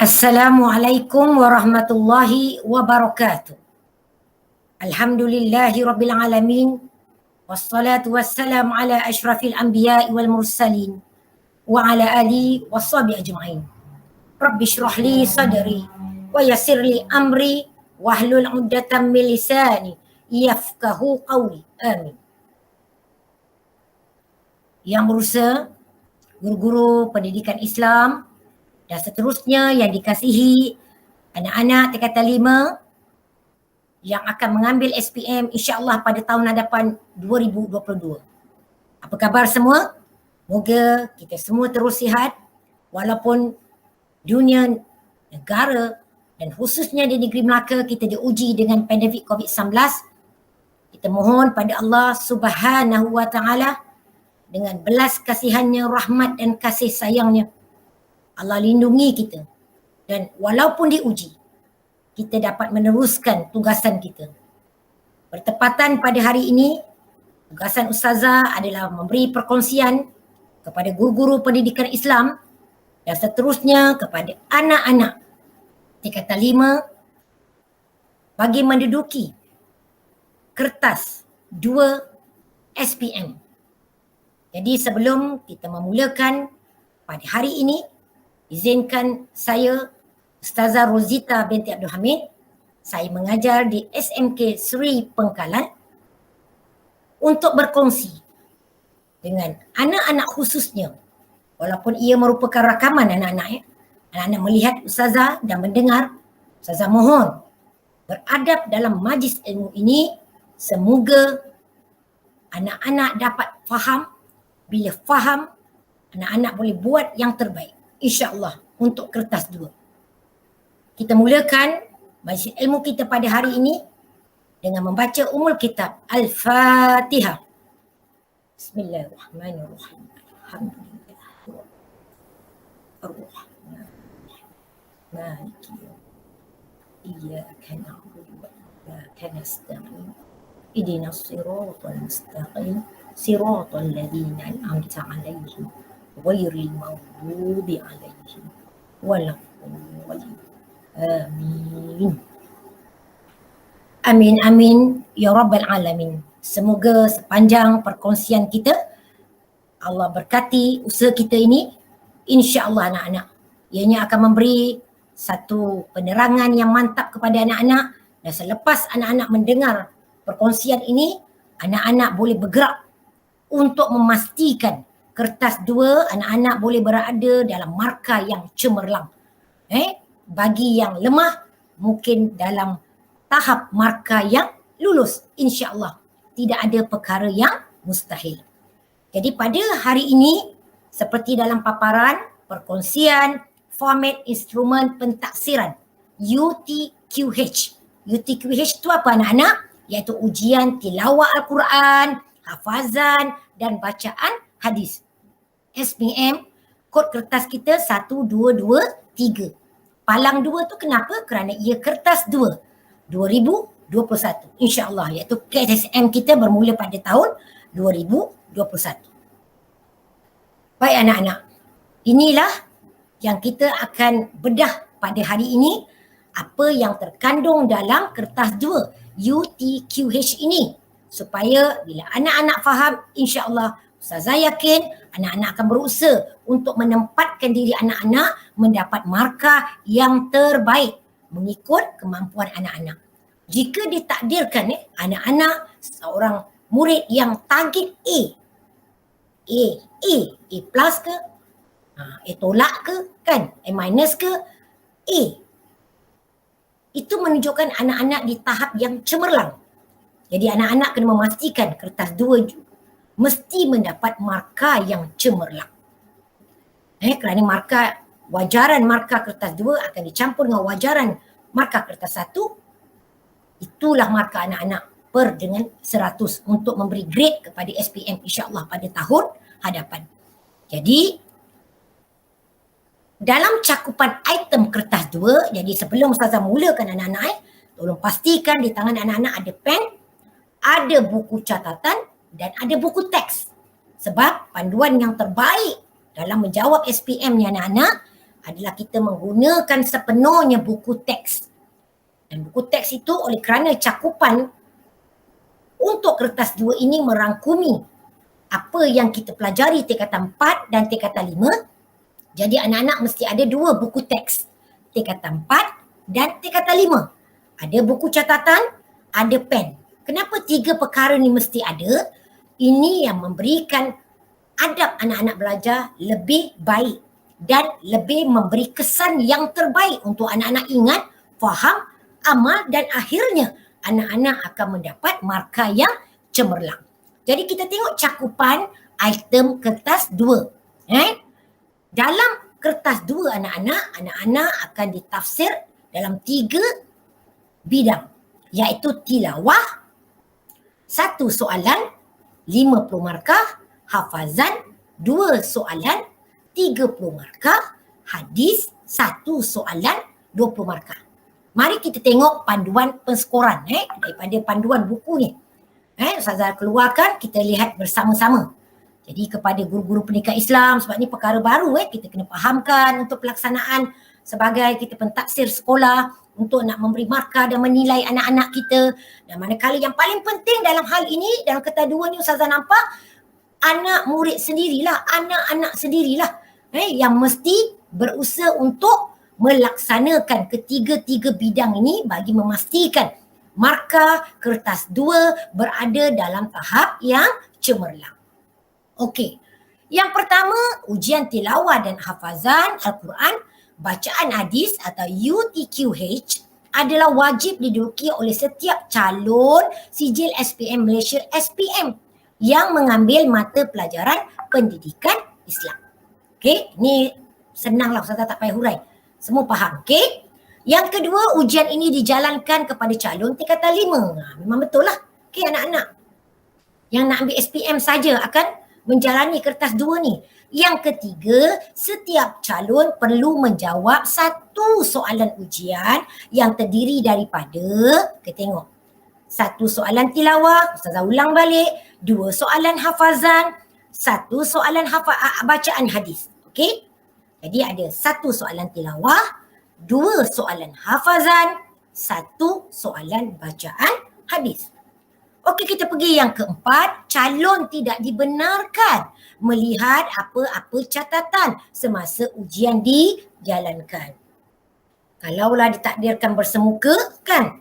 Assalamualaikum warahmatullahi wabarakatuh. Alhamdulillahi rabbil alamin. Wassalatu wassalamu ala ashrafil anbiya'i wal mursalin. Wa ala alihi wassabi ajma'in. Rabbi shrah li sadri wa yassir li amri wahlul 'uqdatam min lisani yafqahu qawli. Amin. Yang berusaha, guru-guru pendidikan Islam dan seterusnya yang dikasihi anak-anak tingkatan 5 yang akan mengambil SPM insya-Allah pada tahun hadapan 2022. Apa khabar semua? Moga kita semua terus sihat walaupun dunia, negara dan khususnya di negeri Melaka kita diuji dengan pandemik COVID-19. Kita mohon pada Allah Subhanahu wa taala dengan belas kasihannya, rahmat dan kasih sayangnya Allah lindungi kita dan walaupun diuji kita dapat meneruskan tugasan kita. Bertepatan pada hari ini, tugasan Ustazah adalah memberi perkongsian kepada guru-guru pendidikan Islam dan seterusnya kepada anak-anak tingkatan 5 bagi menduduki kertas 2 SPM. Jadi sebelum kita memulakan pada hari ini, izinkan saya Ustazah Rozita binti Abdul Hamid, saya mengajar di SMK Seri Pengkalan untuk berkongsi dengan anak-anak khususnya walaupun ia merupakan rakaman anak-anak ya. Anak-anak melihat Ustazah dan mendengar, Ustazah mohon beradab dalam majlis ilmu ini, semoga anak-anak dapat faham. Bila faham, anak-anak boleh buat yang terbaik insya-Allah untuk kertas 2. Kita mulakan majlis ilmu kita pada hari ini dengan membaca Ummul Kitab Al-Fatihah. Bismillahirrahmanirrahim. Alhamdulillah. Ar-Rahman. Maliki Iyyaka na'budu wa iyyaka nasta'in. Ihdinas siratal mustaqim. Siratal ladzina an'amta 'alaihim ghairil maghdubi 'alaihim waladdallin. Amin. Amin amin ya rabbal alamin. Semoga sepanjang perkongsian kita Allah berkati usaha kita ini insya-Allah anak-anak. Ianya akan memberi satu penerangan yang mantap kepada anak-anak dan selepas anak-anak mendengar perkongsian ini, anak-anak boleh bergerak untuk memastikan kertas 2 anak-anak boleh berada dalam markah yang cemerlang. Bagi yang lemah mungkin dalam tahap markah yang lulus insya-Allah. Tidak ada perkara yang mustahil. Jadi pada hari ini seperti dalam paparan perkongsian format instrumen pentaksiran UTQH. UTQH itu apa anak-anak? Iaitu ujian tilawah Al-Quran, hafazan dan bacaan hadis. SPM kod kertas kita 1223. Palang 2 tu kenapa? Kerana ia kertas 2 2021 insya-Allah, iaitu KSM kita bermula pada tahun 2021. Baik anak-anak, inilah yang kita akan bedah pada hari ini, apa yang terkandung dalam kertas 2 UTQH ini, supaya bila anak-anak faham insya-Allah Ustazah yakin anak-anak akan berusaha untuk menempatkan diri anak-anak mendapat markah yang terbaik mengikut kemampuan anak-anak. Jika ditakdirkan anak-anak seorang murid yang target A plus ke, A tolak ke kan, A minus ke, A, itu menunjukkan anak-anak di tahap yang cemerlang. Jadi anak-anak kena memastikan kertas 2 mesti mendapat markah yang cemerlang. Kerana markah, wajaran markah kertas 2 akan dicampur dengan wajaran markah kertas 1. Itulah markah anak-anak per dengan 100 untuk memberi grade kepada SPM insya-Allah pada tahun hadapan. Jadi dalam cakupan item kertas 2, jadi sebelum Ustazah mulakan anak-anak, tolong pastikan di tangan anak-anak ada pen, ada buku catatan dan ada buku teks. Sebab panduan yang terbaik dalam menjawab SPM ni anak-anak adalah kita menggunakan sepenuhnya buku teks. Dan buku teks itu oleh kerana cakupan untuk kertas 2 ini merangkumi apa yang kita pelajari tingkatan 4 dan tingkatan 5. Jadi anak-anak mesti ada 2 buku teks, tingkatan 4 dan tingkatan 5. Ada buku catatan, ada pen. Kenapa 3 perkara ni mesti ada? Ini yang memberikan adab anak-anak belajar lebih baik dan lebih memberi kesan yang terbaik untuk anak-anak ingat, faham, amal dan akhirnya anak-anak akan mendapat markah yang cemerlang. Jadi kita tengok cakupan item kertas 2. Dalam kertas 2 anak-anak akan ditafsir dalam 3 bidang, iaitu tilawah 1 soalan 50 markah, hafazan 2 soalan 30 markah, hadis 1 soalan 20 markah. Mari kita tengok panduan penskoran daripada panduan buku ni. Ustazah keluarkan, kita lihat bersama-sama. Jadi kepada guru-guru pendidikan Islam, sebab ni perkara baru kita kena fahamkan untuk pelaksanaan sebagai kita pentaksir sekolah untuk nak memberi markah dan menilai anak-anak kita. Dan manakala yang paling penting dalam hal ini, dalam kertas 2 ni Ustazah nampak anak murid sendirilah, anak-anak sendirilah yang mesti berusaha untuk melaksanakan ketiga-tiga bidang ini bagi memastikan markah kertas 2 berada dalam tahap yang cemerlang. Okey. Yang pertama, ujian tilawah dan hafazan Al-Quran, bacaan hadis atau UTQH adalah wajib diduduki oleh setiap calon sijil SPM Malaysia SPM yang mengambil mata pelajaran pendidikan Islam. Okey, ni senanglah Ustazah tak payah hurai. Semua faham, okey? Yang kedua, ujian ini dijalankan kepada calon tingkatan 5. Memang betul lah. Okey anak-anak. Yang nak ambil SPM saja akan menjalani kertas 2 ni. Yang ketiga, setiap calon perlu menjawab 1 soalan ujian yang terdiri daripada, kita tengok, 1 soalan tilawah, Ustazah ulang balik, 2 soalan hafazan, 1 soalan bacaan hadis. Okey? Jadi ada 1 soalan tilawah, 2 soalan hafazan, 1 soalan bacaan hadis. Okey, kita pergi yang keempat, calon tidak dibenarkan melihat apa-apa catatan semasa ujian dijalankan. Kalaulah ditakdirkan bersemuka kan,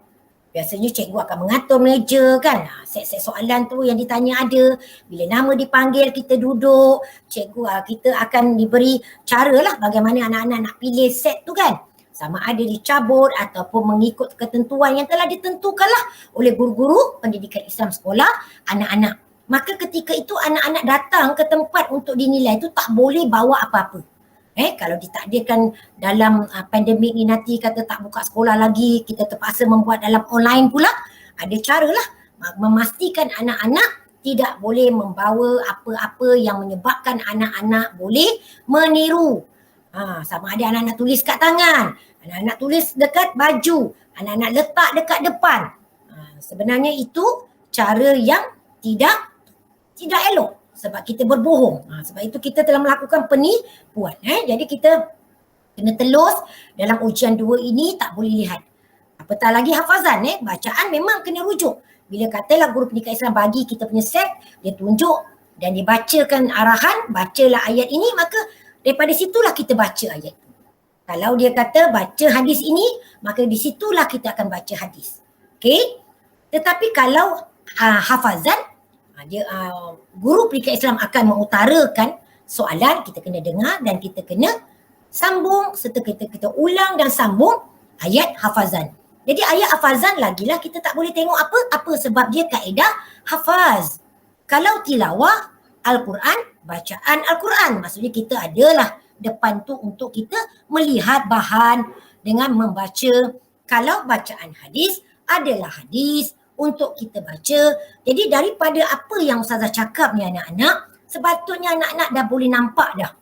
biasanya cikgu akan mengatur meja kan, set-set soalan tu yang ditanya ada. Bila nama dipanggil kita duduk, cikgu kita akan diberi cara lah bagaimana anak-anak nak pilih set tu kan. Sama ada dicabut ataupun mengikut ketentuan yang telah ditentukanlah oleh guru-guru pendidikan Islam sekolah anak-anak. Maka ketika itu anak-anak datang ke tempat untuk dinilai tu tak boleh bawa apa-apa. Kalau ditakdirkan dalam pandemik ni nanti kata tak buka sekolah lagi, kita terpaksa membuat dalam online pula, ada caralah memastikan anak-anak tidak boleh membawa apa-apa yang menyebabkan anak-anak boleh meniru. Sama ada anak-anak tulis kat tangan, anak-anak tulis dekat baju, anak-anak letak dekat depan. Sebenarnya itu cara yang tidak elok sebab kita berbohong. Sebab itu kita telah melakukan penipuan. Jadi kita kena telus dalam ujian 2 ini tak boleh lihat. Apatah lagi hafazan, bacaan memang kena rujuk. Bila katalah guru pendidikan Islam bagi kita punya set, dia tunjuk dan dibacakan arahan, bacalah ayat ini, maka daripada situlah kita baca ayat itu. Kalau dia kata baca hadis ini, maka di situlah kita akan baca hadis. Okey? Tetapi kalau hafazan, dia guru pendidikan Islam akan mengutarakan soalan, kita kena dengar dan kita kena sambung serta kita ulang dan sambung ayat hafazan. Jadi ayat hafazan lagilah kita tak boleh tengok apa sebab dia kaedah hafaz. Kalau tilawah Al-Quran, bacaan Al-Quran, maksudnya kita adalah depan tu untuk kita melihat bahan dengan membaca. Kalau bacaan hadis adalah hadis untuk kita baca. Jadi daripada apa yang Ustazah cakap ni anak-anak, sepatutnya anak-anak dah boleh nampak dah.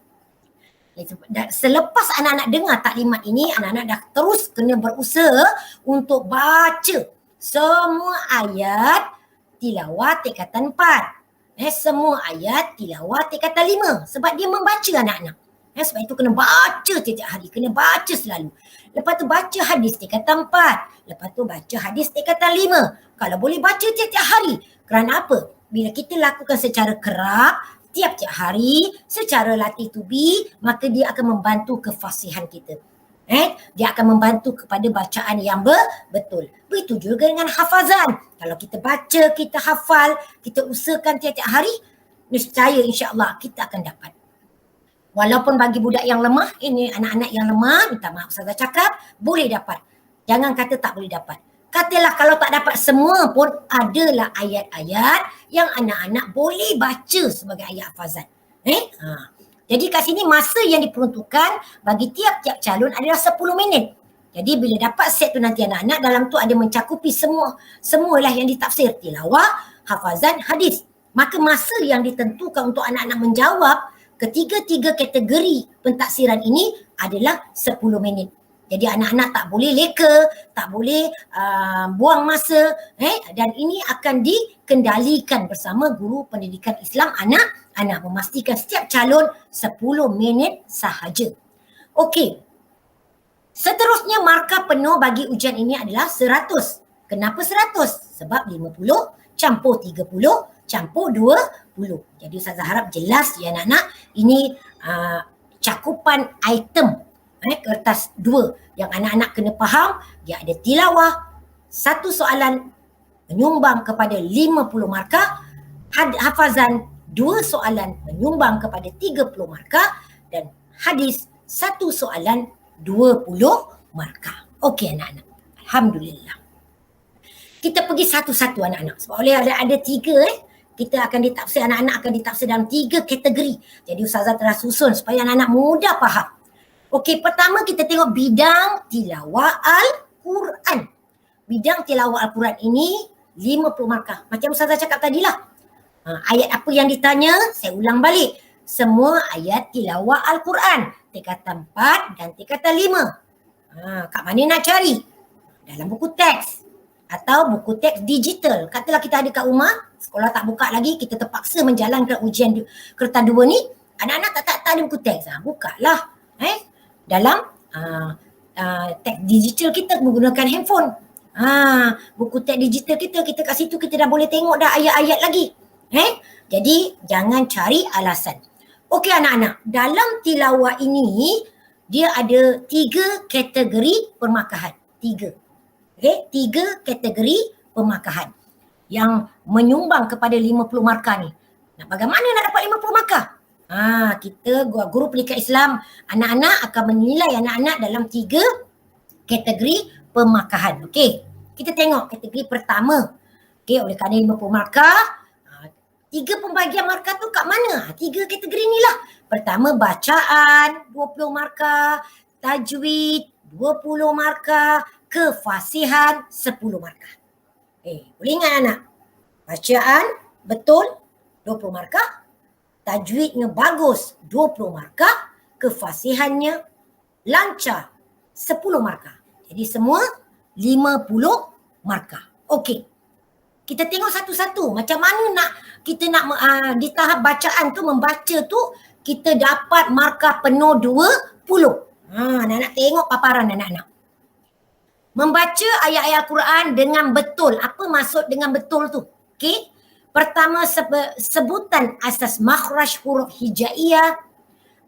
Selepas anak-anak dengar taklimat ini, anak-anak dah terus kena berusaha untuk baca semua ayat tilawah tingkatan 4. Semua ayat tilawah tingkatan 5 sebab dia membaca anak-anak. Sebab itu kena baca tiap-tiap hari, kena baca selalu. Lepas tu baca hadis tingkatan 4. Lepas tu baca hadis tingkatan 5. Kalau boleh baca tiap-tiap hari. Kerana apa? Bila kita lakukan secara kerap, tiap-tiap hari, secara latih tubi, maka dia akan membantu kefasihan kita. Dia akan membantu kepada bacaan yang betul. Begitu juga dengan hafazan. Kalau kita baca, kita hafal, kita usahakan tiap-tiap hari, nescaya insya-Allah kita akan dapat. Walaupun bagi budak yang lemah, ini anak-anak yang lemah, minta maaf Ustazah cakap, boleh dapat. Jangan kata tak boleh dapat. Katalah kalau tak dapat semua pun, adalah ayat-ayat yang anak-anak boleh baca sebagai ayat hafazan. Jadi kat sini masa yang diperuntukkan bagi tiap-tiap calon adalah 10 minit. Jadi bila dapat set tu nanti anak-anak, dalam tu ada mencakupi semualah yang ditafsir, tilawah, hafazan, hadis. Maka masa yang ditentukan untuk anak-anak menjawab ketiga-tiga kategori pentafsiran ini adalah 10 minit. Jadi anak-anak tak boleh leka, tak boleh buang masa, dan ini akan dikendalikan bersama guru pendidikan Islam anak memastikan setiap calon 10 minit sahaja. Okey. Seterusnya markah penuh bagi ujian ini adalah 100. Kenapa 100? Sebab 50 campur 30 campur 20. Jadi Ustazah harap jelas ya anak-anak, ini cakupan item kertas 2 yang anak-anak kena faham. Dia ada tilawah, satu soalan menyumbang kepada 50 markah, hafazan 2 soalan menyumbang kepada 30 markah, dan hadis 1 soalan 20 markah. Okey anak-anak, alhamdulillah. Kita pergi satu-satu anak-anak, sebab oleh ada 3 kita akan ditafsir, anak-anak akan ditafsir dalam 3 kategori. Jadi Ustazah telah susun supaya anak-anak mudah faham. Okey, pertama kita tengok bidang tilawah Al-Quran. Bidang tilawah Al-Quran ini 50 markah. Macam Ustazah cakap tadilah. Ayat apa yang ditanya, saya ulang balik. Semua ayat tilawah Al-Quran. Tingkatan 4 dan tingkatan 5. Kat mana nak cari? Dalam buku teks. Atau buku teks digital. Katalah kita ada kat rumah, sekolah tak buka lagi, kita terpaksa menjalankan ujian kertas 2 ni. Anak-anak tak ada buku teks. Bukalah. Dalam teks digital kita menggunakan handphone. Buku teks digital kita kat situ kita dah boleh tengok dah ayat-ayat lagi. Jadi jangan cari alasan. Okey anak-anak, dalam tilawah ini dia ada 3 kategori permakahan. 3. Okey, 3 kategori permakahan yang menyumbang kepada 50 markah ni. Bagaimana nak dapat 50 markah? Kita guru pendidikan Islam anak-anak akan menilai anak-anak dalam 3 kategori pemakahan. Okey, kita tengok kategori pertama. Okey, oleh kerana 50 markah, 3 pembagian markah tu kat mana? 3 kategori ni lah. Pertama bacaan 20 markah, tajwid 20 markah, kefasihan 10 markah. Boleh ingat anak? Bacaan betul 20 markah, tajwidnya bagus 20 markah, kefasihannya lancar 10 markah. Jadi semua 50 markah. Okey. Kita tengok satu-satu macam mana kita nak di tahap bacaan tu, membaca tu kita dapat markah penuh 20. Anak-anak tengok paparan anak-anak. Membaca ayat-ayat Al-Quran dengan betul. Apa maksud dengan betul tu? Okey. Pertama sebutan asas makhraj huruf hijaiyah,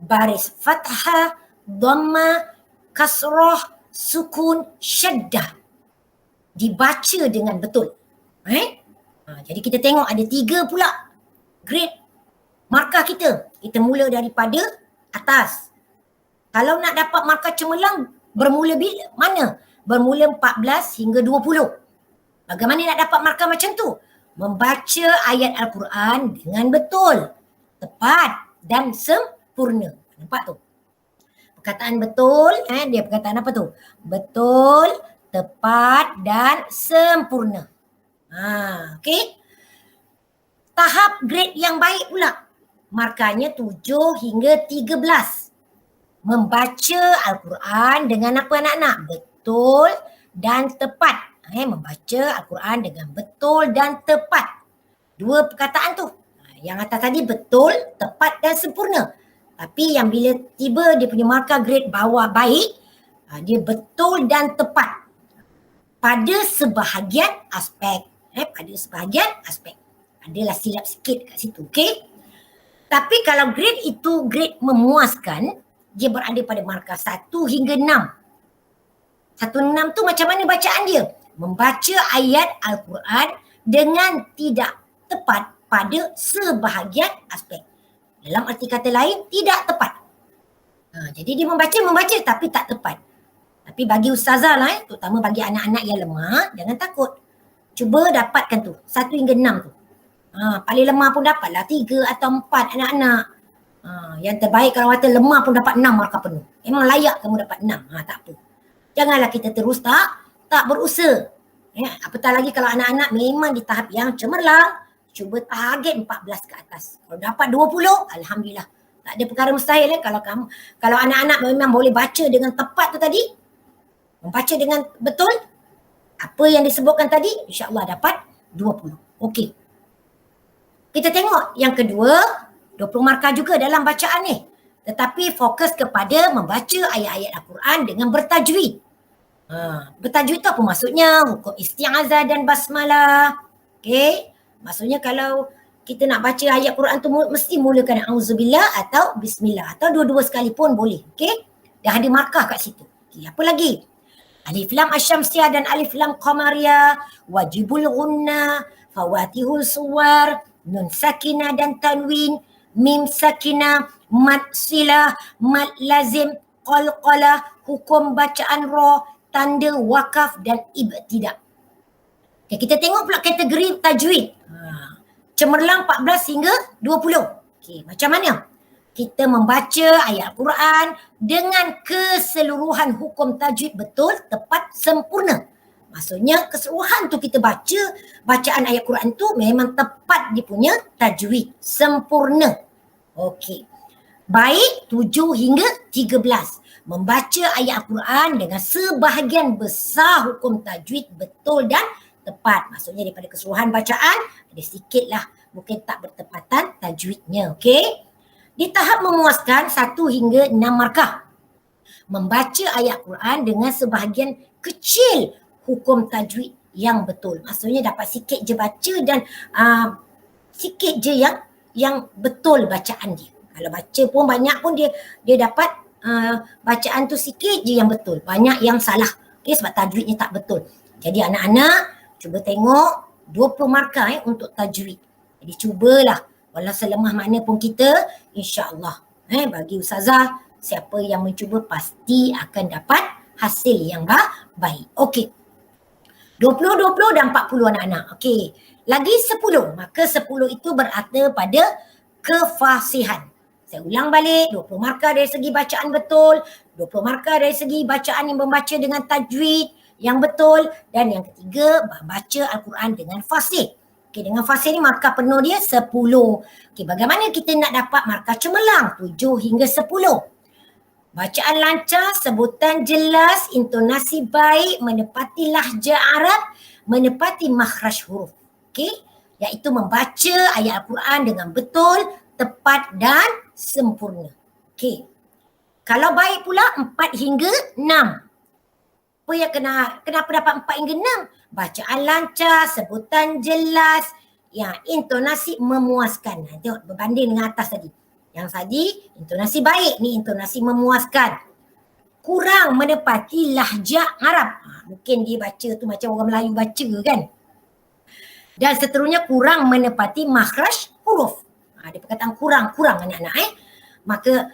baris fathah, dhamma, kasrah, sukun, syaddah. Dibaca dengan betul. Jadi kita tengok ada 3 pula grade markah kita. Kita mula daripada atas. Kalau nak dapat markah cemerlang, bermula bila? Mana? Bermula 14 hingga 20. Bagaimana nak dapat markah macam tu? Membaca ayat Al-Quran dengan betul, tepat dan sempurna. Nampak tu? Perkataan betul, dia perkataan apa tu? Betul, tepat dan sempurna. Okey. Tahap grade yang baik pula. Markahnya 7 hingga 13. Membaca Al-Quran dengan apa anak-anak? Betul dan tepat. Membaca Al-Quran dengan betul dan tepat. 2 perkataan tu. Yang atas tadi betul, tepat dan sempurna. Tapi yang bila tiba dia punya markah grade bawah baik, dia betul dan tepat pada sebahagian aspek. Pada sebahagian aspek. Adalah silap sikit kat situ, okey? Tapi kalau grade itu grade memuaskan, dia berada pada markah 1 hingga 6. 1 6 tu macam mana bacaan dia? Membaca ayat Al-Quran dengan tidak tepat pada sebahagian aspek. Dalam arti kata lain, tidak tepat. Jadi dia membaca tapi tak tepat. Tapi bagi ustazah lah, terutama bagi anak-anak yang lemah, jangan takut. Cuba dapatkan tu, 1 hingga 6 tu. Paling lemah pun dapatlah 3 atau 4 anak-anak. Yang terbaik kalau kata lemah pun dapat 6 markah penuh. Memang layak kamu dapat 6. Tak apa. Janganlah kita terus tak berusaha. Apatah lagi kalau anak-anak memang di tahap yang cemerlang, cuba target 14 ke atas. Kalau dapat 20, alhamdulillah. Tak ada perkara mustahil. Kalau anak-anak memang boleh baca dengan tepat tu tadi, membaca dengan betul, apa yang disebutkan tadi, insya-Allah dapat 20. Okey. Kita tengok yang kedua, 20 markah juga dalam bacaan ni. Tetapi fokus kepada membaca ayat-ayat Al-Quran dengan bertajwid. Bertajwid tu apa maksudnya? Hukum isti'azah dan basmalah. Okey. Maksudnya kalau kita nak baca ayat Quran tu mesti mulakan auzubillah atau bismillah atau dua-dua sekalipun boleh. Okey. Dah ada markah kat situ. Okey, apa lagi? Alif lam asyamsiyah dan alif lam qamariyah, wajibul gunna, fawatihul suwar, nun sakinah dan tanwin, mim sakinah, mad silah, mad lazim, qalqalah, hukum bacaan ra, tanda wakaf dan ibtidak. Okay, kita tengok pula kategori tajwid. Cemerlang 14 hingga 20. Okay, macam mana? Kita membaca ayat Al-Quran dengan keseluruhan hukum tajwid betul, tepat, sempurna. Maksudnya keseluruhan tu kita baca, bacaan ayat Quran tu memang tepat dia punya tajwid, sempurna. Okey. Baik 7 hingga 13. Membaca ayat Al-Quran dengan sebahagian besar hukum tajwid betul dan tepat. Maksudnya daripada keseluruhan bacaan, ada sikit lah mungkin tak bertepatan tajwidnya. Okey. Di tahap memuaskan 1 hingga 6 markah. Membaca ayat Quran dengan sebahagian kecil hukum tajwid yang betul. Maksudnya dapat sikit je baca dan sikit je yang betul bacaan dia. Kalau baca pun banyak pun dia dapat bacaan tu sikit je yang betul. Banyak yang salah. Okay, sebab tajwidnya tak betul. Jadi anak-anak cuba tengok 20 markah untuk tajwid. Jadi cubalah. Walau selemah mana pun kita, insya-Allah bagi ustazah, siapa yang mencuba pasti akan dapat hasil yang baik. Okey. 20, 20 dan 40 anak-anak. Okey. Lagi 10. Maka 10 itu berada pada kefasihan. Saya ulang balik, 20 markah dari segi bacaan betul, 20 markah dari segi bacaan yang membaca dengan tajwid yang betul, dan yang ketiga, baca Al-Quran dengan fasih. Okey, dengan fasih ni markah penuh dia 10. Okey, bagaimana kita nak dapat markah cemerlang? 7 hingga 10. Bacaan lancar, sebutan jelas, intonasi baik, menepati lahjah Arab, menepati makhraj huruf. Okey, iaitu membaca ayat Al-Quran dengan betul, tepat dan sempurna. Okey. Kalau baik pula 4 hingga 6. Apa yang kenapa dapat 4 hingga 6? Bacaan lancar, sebutan jelas, intonasi memuaskan. Tengok berbanding dengan atas tadi. Yang tadi intonasi baik, ni intonasi memuaskan. Kurang menepati lahjah Arab. Mungkin dia baca tu macam orang Melayu baca kan. Dan seterusnya kurang menepati makhraj huruf. Ada perkataan kurang anak-anak Maka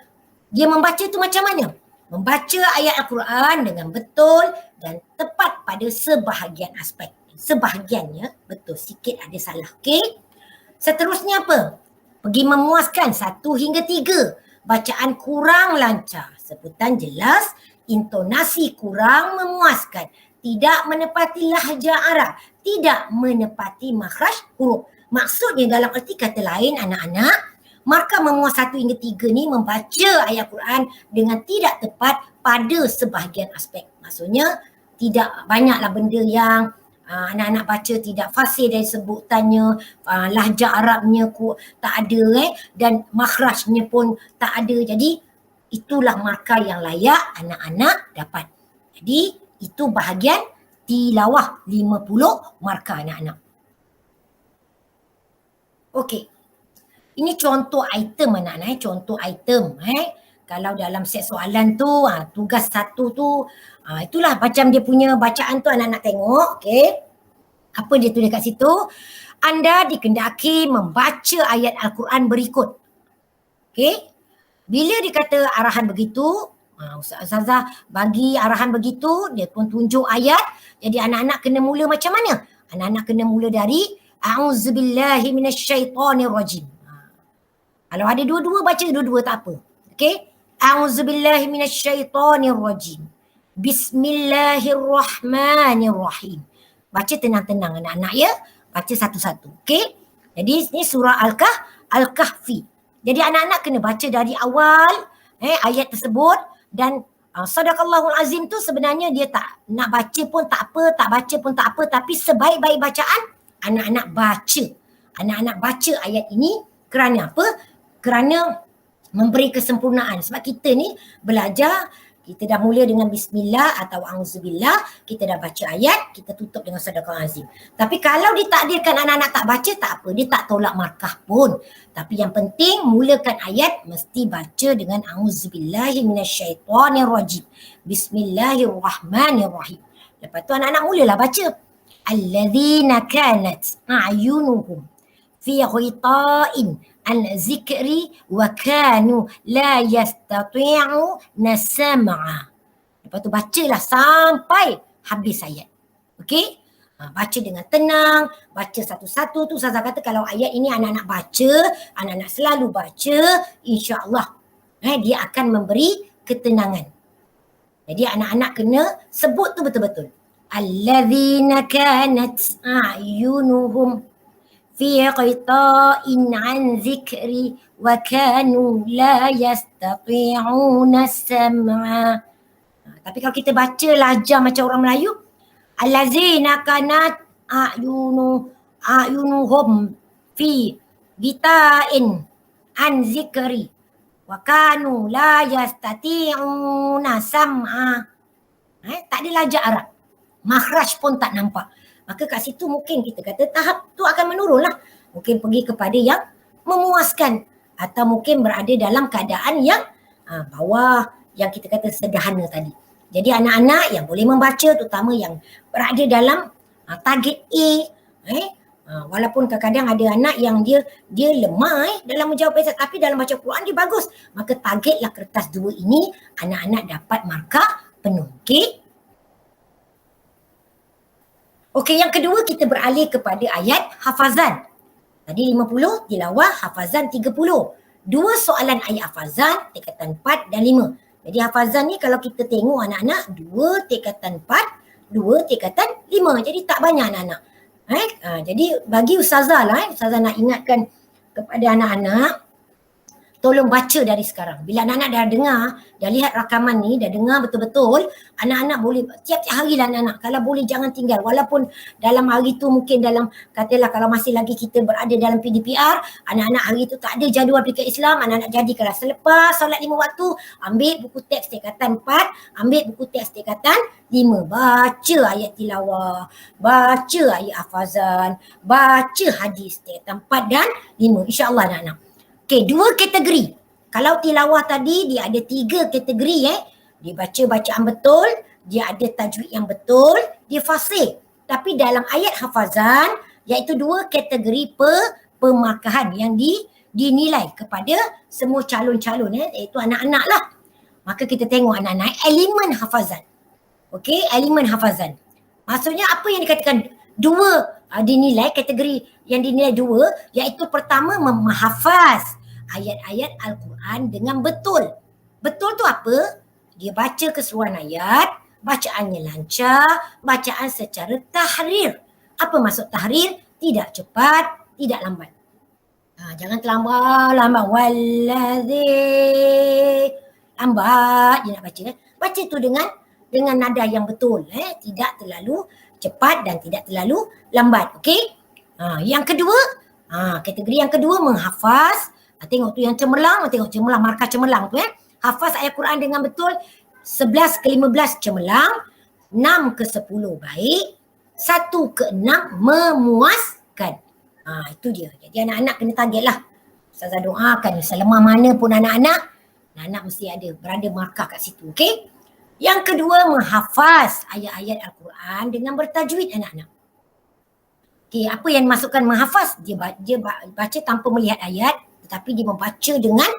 dia membaca tu macam mana? Membaca ayat Al-Quran dengan betul dan tepat pada sebahagian aspek. Sebahagiannya betul, sikit ada salah. Okey. Seterusnya apa? Pergi memuaskan 1 hingga 3. Bacaan kurang lancar, sebutan jelas, intonasi kurang memuaskan, tidak menepati lahjah Arab, tidak menepati makhraj huruf. Maksudnya dalam erti kata lain anak-anak, markah memuas 1 hingga 3 ni membaca ayat Quran dengan tidak tepat pada sebahagian aspek. Maksudnya tidak banyaklah benda yang anak-anak baca tidak fasih dari sebutannya, lahjah Arabnya tak ada dan makhrajnya pun tak ada. Jadi itulah markah yang layak anak-anak dapat. Jadi itu bahagian tilawah 50 markah anak-anak. Okey. Ini contoh item anak-anak, contoh item. Kalau dalam set soalan tu, tugas satu tu, itulah macam dia punya bacaan tu anak-anak tengok. Okey. Apa dia tulis kat situ? Anda dikendaki membaca ayat Al-Quran berikut. Okey. Bila dikata arahan begitu, Ustazah bagi arahan begitu, dia pun tunjuk ayat. Jadi anak-anak kena mula macam mana? Anak-anak kena mula dari A'udzubillahi minasyaitonirrajim. Kalau ada dua-dua, baca dua-dua tak apa. Okey? A'udzubillahi minasyaitonirrajim. Bismillahirrahmanirrahim. Baca tenang-tenang anak-anak ya. Baca satu-satu. Okey? Jadi ini surah Al-Kahfi. Jadi anak-anak kena baca dari awal ayat tersebut dan Sadaqallahul Azim tu sebenarnya dia tak nak baca pun tak apa, tak baca pun tak apa, tapi sebaik-baik bacaan anak-anak baca. Anak-anak baca ayat ini kerana apa? Kerana memberi kesempurnaan. Sebab kita ni belajar, kita dah mula dengan bismillah atau auzubillah, kita dah baca ayat, kita tutup dengan sadaqah azim. Tapi kalau ditakdirkan anak-anak tak baca, tak apa, dia tak tolak markah pun. Tapi yang penting mulakan ayat mesti baca dengan auzubillahi minasyaitonirrajim. Bismillahirrahmanirrahim. Lepas tu anak-anak mulalah baca. Alladzina kanat a'yunuhum fi ghita'in an zikri wa kanu la yastati'una sam'a. Lepas tu bacalah sampai habis ayat. Okey? Baca dengan tenang, baca satu-satu tu. Ustazah kata kalau ayat ini anak-anak baca, anak-anak selalu baca, insya-Allah dia akan memberi ketenangan. Jadi anak-anak kena sebut tu betul-betul. Alladzina kanat a'yunuhum fi qita'in an zikri wa kanu la yastati'una sam'a. Tapi kalau kita baca lahjah macam orang Melayu, allazina kanat a'yunuhum fi qita'in an zikri wa kanu la yastati'una sam'a. Tak ada lahjah Arab. Makhraj pun tak nampak. Maka kat situ mungkin kita kata tahap tu akan menurun lah. Mungkin pergi kepada yang memuaskan atau mungkin berada dalam keadaan yang bawah yang kita kata sederhana tadi. Jadi anak-anak yang boleh membaca terutama yang berada dalam target A, walaupun kadang-kadang ada anak yang dia lemah dalam menjawab esai tapi dalam baca Quran dia bagus. Maka targetlah kertas 2 ini anak-anak dapat markah penuh. Okey? Okey, yang kedua kita beralih kepada ayat hafazan. Tadi 50, tilawah, hafazan 30. 2 soalan ayat hafazan, tingkatan 4 dan 5. Jadi hafazan ni kalau kita tengok anak-anak, 2 tingkatan 4, 2 tingkatan 5. Jadi tak banyak anak-anak. Jadi bagi Ustazah lah, Ustazah nak ingatkan kepada anak-anak, tolong baca dari sekarang. Bila anak-anak dah dengar, dah lihat rakaman ni, dah dengar betul-betul, anak-anak boleh, tiap-tiap hari lah anak-anak, kalau boleh jangan tinggal. Walaupun dalam hari tu mungkin dalam, katalah kalau masih lagi kita berada dalam PDPR, anak-anak hari tu tak ada jadual fikir Islam, anak-anak jadikanlah selepas solat 5 waktu, ambil buku teks tingkatan 4, ambil buku teks tingkatan 5. Baca ayat tilawah, baca ayat hafazan, baca hadis tingkatan 4 dan 5. InsyaAllah anak-anak. Okey, 2 kategori. Kalau tilawah tadi dia ada 3 kategori Dia baca bacaan betul, dia ada tajwid yang betul, dia fasih. Tapi dalam ayat hafazan iaitu 2 kategori pemarkahan yang dinilai kepada semua calon-calon iaitu anak-anak lah. Maka kita tengok anak-anak elemen hafazan. Okey, elemen hafazan. Maksudnya apa yang dikatakan 2 dinilai, kategori yang dinilai 2 iaitu pertama menghafaz ayat-ayat Al-Quran dengan betul. Betul tu apa? Dia baca keseluruhan ayat, bacaannya lancar, bacaan secara tahrir. Apa maksud tahrir? Tidak cepat, tidak lambat. Jangan terlambat, wallazi. Lambat dia nak baca. Baca tu dengan nada yang betul. Tidak terlalu cepat dan tidak terlalu lambat. Okey? Yang kedua, kategori yang kedua menghafaz. Tengok tu yang cemerlang, tengok cemerlang, markah cemerlang tu hafaz ayat Quran dengan betul. 11 ke 15 cemerlang, 6 ke 10 baik, 1 ke 6 memuaskan. Itu dia. Jadi anak-anak kena target lah. Ustazah doakan selemah mana pun anak-anak mesti ada berada markah kat situ. Okey? Yang kedua menghafaz ayat-ayat Al-Quran dengan bertajwid anak-anak. Okey, apa yang dimasukkan menghafaz? Dia baca tanpa melihat ayat, tetapi dia membaca dengan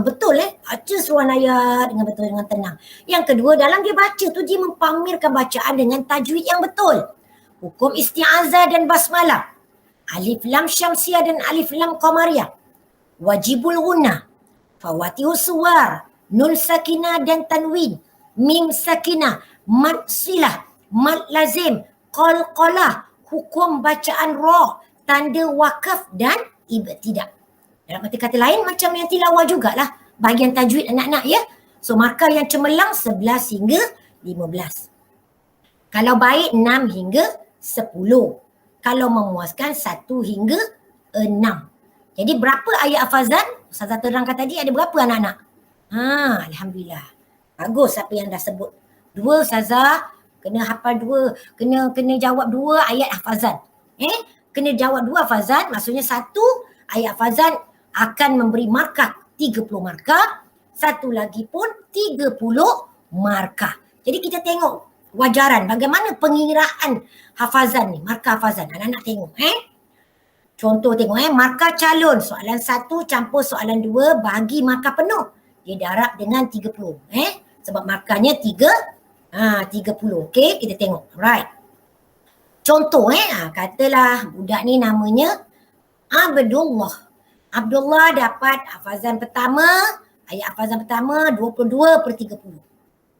betul baca seruan ayat dengan betul, dengan tenang. Yang kedua, dalam dia baca tu dia mempamerkan bacaan dengan tajwid yang betul. Hukum isti'azah dan basmalah, alif lam syamsiah dan alif lam qamariyah, wajibul gunnah, fawatihus suwar, nun sakinah dan tanwin, mim sakinah, mad silah, mad lazim, qalqalah, hukum bacaan ra, tanda wakaf dan ibtidah. Dalam kata lain macam yang tilawah jugalah bahagian tajwid anak-anak ya. So markah yang cemerlang 11 hingga 15. Kalau baik 6 hingga 10. Kalau memuaskan 1 hingga 6. Jadi berapa ayat hafazan? Ustazah terangkan tadi ada berapa anak-anak? Alhamdulillah. Bagus apa yang dah sebut. 2 Ustazah, kena hafal 2, kena jawab 2 ayat hafazan. Kena jawab 2 hafazan, maksudnya 1 ayat hafazan akan memberi markah 30 markah, satu lagi pun 30 markah. Jadi kita tengok wajaran bagaimana pengiraan hafazan ni, markah hafazan. Anak-anak tengok contoh tengok markah calon soalan 1 campur soalan 2 bagi markah penuh. Dia darab dengan 30 sebab markahnya 30. Okey, kita tengok. Right. Contoh katalah budak ni namanya Abdullah dapat hafazan pertama, ayat hafazan pertama 22/30.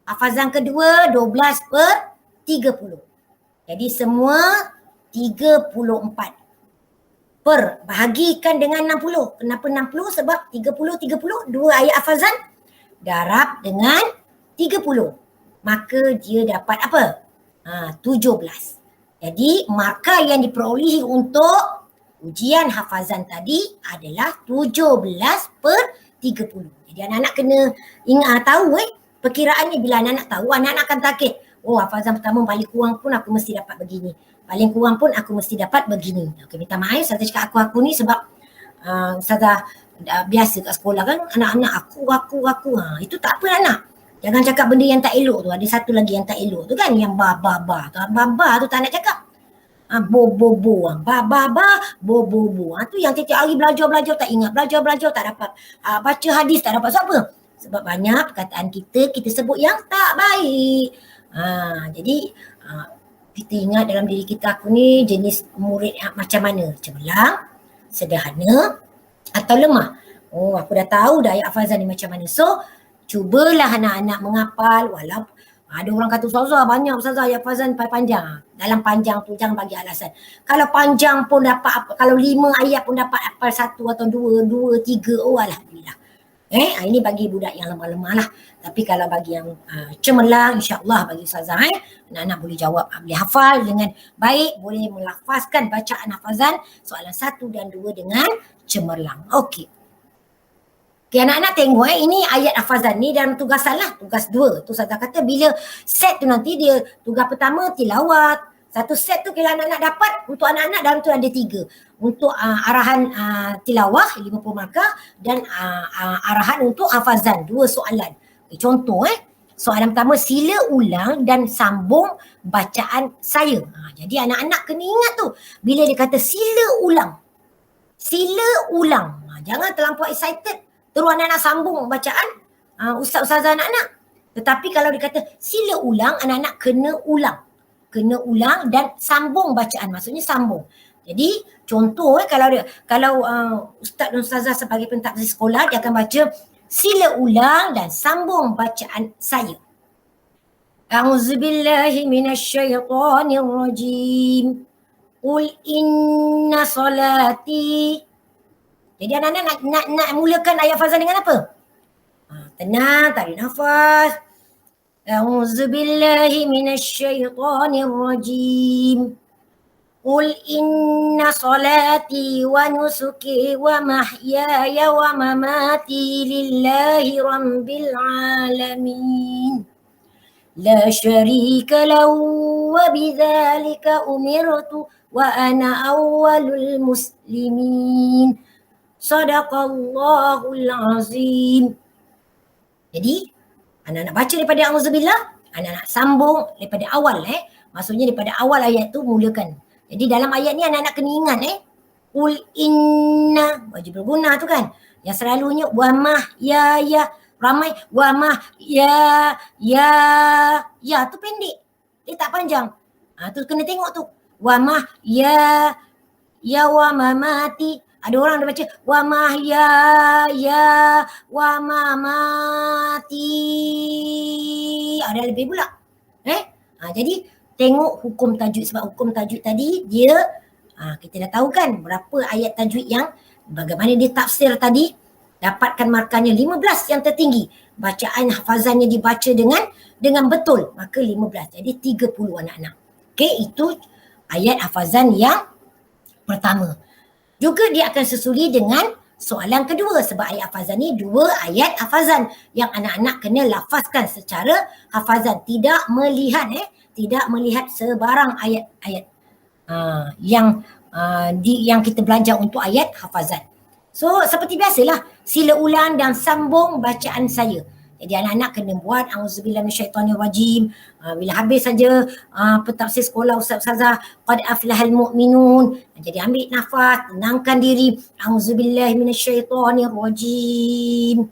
Hafazan kedua 12/30. Jadi semua 34. Bahagikan dengan 60. Kenapa 60? Sebab 30, 2 ayat hafazan darab dengan 30. Maka dia dapat apa? 17. Jadi markah yang diperolehi untuk ujian hafazan tadi adalah 17/30. Jadi anak-anak kena ingat tahu perkiraannya. Bila anak-anak tahu, anak-anak akan target. Oh, hafazan pertama paling kurang pun aku mesti dapat begini. Paling kurang pun aku mesti dapat begini. Okey, minta maaf Ustazah cakap aku ni sebab Ustazah biasa kat sekolah kan anak-anak aku. Itu tak apa anak. Jangan cakap benda yang tak elok tu. Ada satu lagi yang tak elok tu kan, yang ba. Ba tu tak nak cakap. Bo. Ba. Bo. Tu yang tiap-tiap hari belajar tak ingat. Belajar tak dapat. Baca hadis tak dapat. Sebab apa? Sebab banyak perkataan kita sebut yang tak baik. Jadi kita ingat dalam diri kita, aku ni jenis murid macam mana? Cemerlang, sederhana atau lemah? Oh, aku dah tahu dah ayat hafazan ni macam mana. So, cubalah anak-anak menghafal walaupun ada orang kata Ustazah banyak Ustazah ayat hafazan panjang. Dalam panjang tu jangan bagi alasan. Kalau panjang pun dapat apa, kalau 5 ayat pun dapat hafal 1 atau 2, 3, oh alhamdulillah. Ini bagi budak yang lemah-lemah lah. Tapi kalau bagi yang cemerlang, insyaAllah bagi Ustazah anak-anak boleh jawab, boleh hafal dengan baik, boleh melafazkan bacaan hafazan soalan 1 dan 2 dengan cemerlang. Okey. Okay, anak-anak tengok ini ayat hafazan ni dalam tugasan lah, tugas 2. Tu Ustazah kata bila set tu nanti dia tugas pertama tilawat. Satu set tu kalau anak-anak dapat, untuk anak-anak dalam tu ada 3. Untuk arahan tilawah 50 markah dan arahan untuk hafazan 2 soalan. Okay, contoh soalan pertama, sila ulang dan sambung bacaan saya. Jadi anak-anak kena ingat tu bila dia kata sila ulang. Jangan terlampau excited. Terus anak-anak sambung bacaan ustaz-ustazah anak-anak. Tetapi kalau dia kata sila ulang, anak-anak kena ulang dan sambung bacaan, maksudnya sambung. Jadi contoh kalau ustaz dan ustazah sebagai pentadbir sekolah, dia akan baca sila ulang dan sambung bacaan saya. A'udzubillahi minasyaitonirrajim. Qul inna salati. Jadi anak-anak nak mulakan ayat hafazan dengan apa? Tenang, tarik nafas. A'udzu billahi minasy syaithanir rajim. Qul inna salati wa nusuki wa mahyaya wa mamati lillahi rabbil alamin. La syarika lahu wa bidzalika umirtu wa ana awwalul muslimin. Sadaqallahul azim. Jadi anak-anak baca daripada auzubillah, anak-anak sambung daripada awal Maksudnya daripada awal ayat tu mulakan. Jadi dalam ayat ni anak-anak kena ingat Qul inna, wajib berguna tu kan. Yang selalunya wa mah ya ramai wa mah ya tu pendek. Dia tak panjang. Tu kena tengok tu. Wa mah ya wa mamati. Ada orang dia baca wa mah ya wa mamati. Ada lebih pula. Jadi tengok hukum tajwid, sebab hukum tajwid tadi dia kita dah tahu kan berapa ayat tajwid yang bagaimana dia tafsir tadi, dapatkan markahnya 15 yang tertinggi. Bacaan hafazannya dibaca dengan betul, maka 15. Jadi 30 anak-anak. Okey, itu ayat hafazan yang pertama. Juga dia akan susuli dengan soalan kedua, sebab ayat hafazan ni 2 ayat hafazan yang anak-anak kena lafazkan secara hafazan, tidak melihat tidak melihat sebarang ayat-ayat yang kita belajar untuk ayat hafazan. So seperti biasalah, sila ulang dan sambung bacaan saya. Jadi anak-anak kena buat auzubillahi minasyaitonirrajim. Bila habis saja pentafsir sekolah ustaz-ustazah qad aflahal mu'minun. Jadi ambil nafas, tenangkan diri. Auzubillahi minasyaitonirrajim.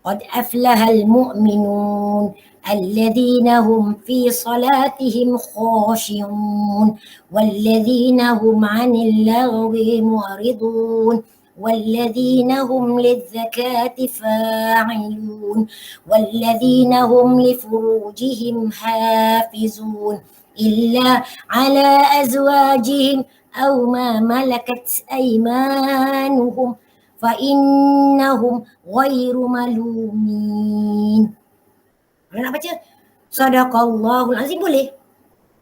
Qad aflahal mu'minun alladzina hum fi salatihim khashi'un walladzina hum 'anil lagwi mu'ridun والذين هم للزكاة فاعلون والذين هم لفروجهم حافظون إلا على أزواجهم أو ما ملكت أيمانهم فإنهم غير ملومين. Kalau nak baca Sadaqallahul Azim boleh,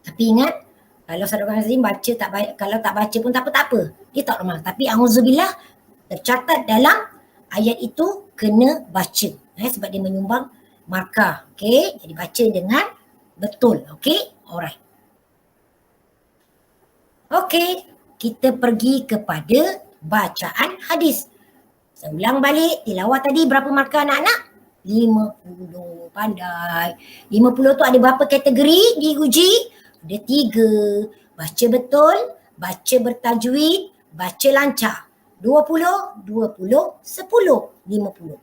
tapi ingat kalau Sadaqallahul Azim baca kalau tak baca pun tak apa-apa, dia tak normal. Tapi auzubillah tercatat dalam ayat itu kena baca sebab dia menyumbang markah. Okey, jadi baca dengan betul. Okey, alright. Okey, kita pergi kepada bacaan hadis. Saya ulang balik tilawah tadi, berapa markah anak-anak? 50. Pandai. 50 tu ada berapa kategori diuji? Ada 3. Baca betul, baca bertajwid, baca lancar. 20, 10, 50.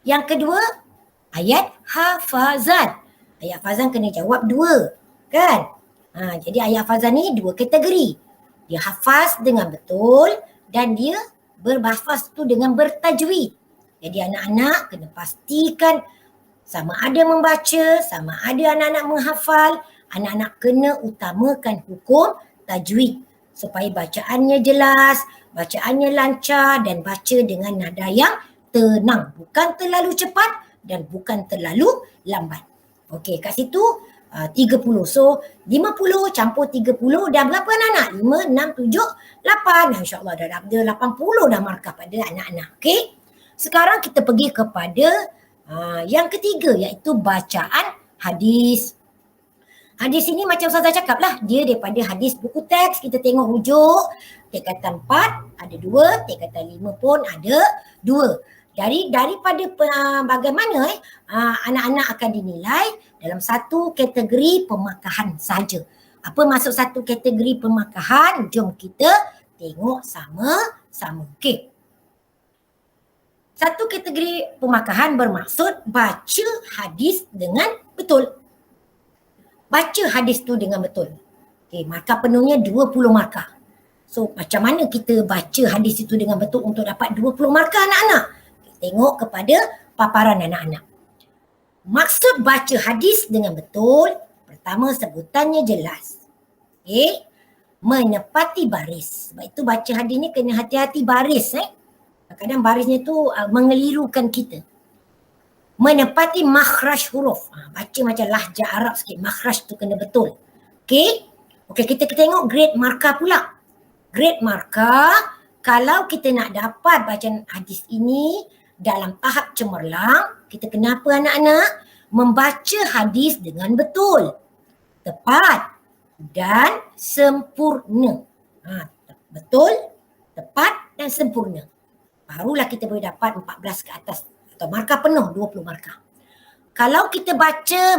Yang kedua, ayat hafazan. Ayat hafazan kena jawab 2, kan? Jadi ayat hafazan ni 2 kategori. Dia hafaz dengan betul dan dia berhafaz tu dengan bertajwid. Jadi anak-anak kena pastikan sama ada membaca, sama ada anak-anak menghafal. Anak-anak kena utamakan hukum tajwid supaya bacaannya jelas, bacaannya lancar dan baca dengan nada yang tenang. Bukan terlalu cepat dan bukan terlalu lambat. Okey, kat situ 30. So 50 campur 30 dah berapa anak-anak? 5, 6, 7, 8. InsyaAllah dah 80 dah markah pada anak-anak. Okey. Sekarang kita pergi kepada yang ketiga, iaitu bacaan hadis. Hadis ini macam Ustazah cakap lah, dia daripada hadis buku teks. Kita tengok hujung, tingkatan 4 ada 2, tingkatan 5 pun ada 2. Daripada bagaimana anak-anak akan dinilai dalam satu kategori pemakahan saja. Apa maksud satu kategori pemakahan? Jom kita tengok sama-sama. Okey. Satu kategori pemakahan bermaksud baca hadis dengan betul. Baca hadis tu dengan betul. Okey, markah penuhnya 20 markah. So macam mana kita baca hadis itu dengan betul untuk dapat 20 markah anak-anak? Tengok kepada paparan anak-anak. Maksud baca hadis dengan betul, pertama sebutannya jelas. Okey, menepati baris. Sebab itu baca hadis ni kena hati-hati baris. Kadang-kadang barisnya tu mengelirukan kita. menepati makhraj huruf. Baca macam lahjah Arab sikit, makhraj tu kena betul. Okey, kita tengok grade markah pula. Grade markah, kalau kita nak dapat bacaan hadis ini dalam tahap cemerlang, kita kena apa anak-anak? Membaca hadis dengan betul, tepat dan sempurna. Betul, tepat dan sempurna. Barulah kita boleh dapat 14 ke atas atau markah penuh 20 markah. Kalau kita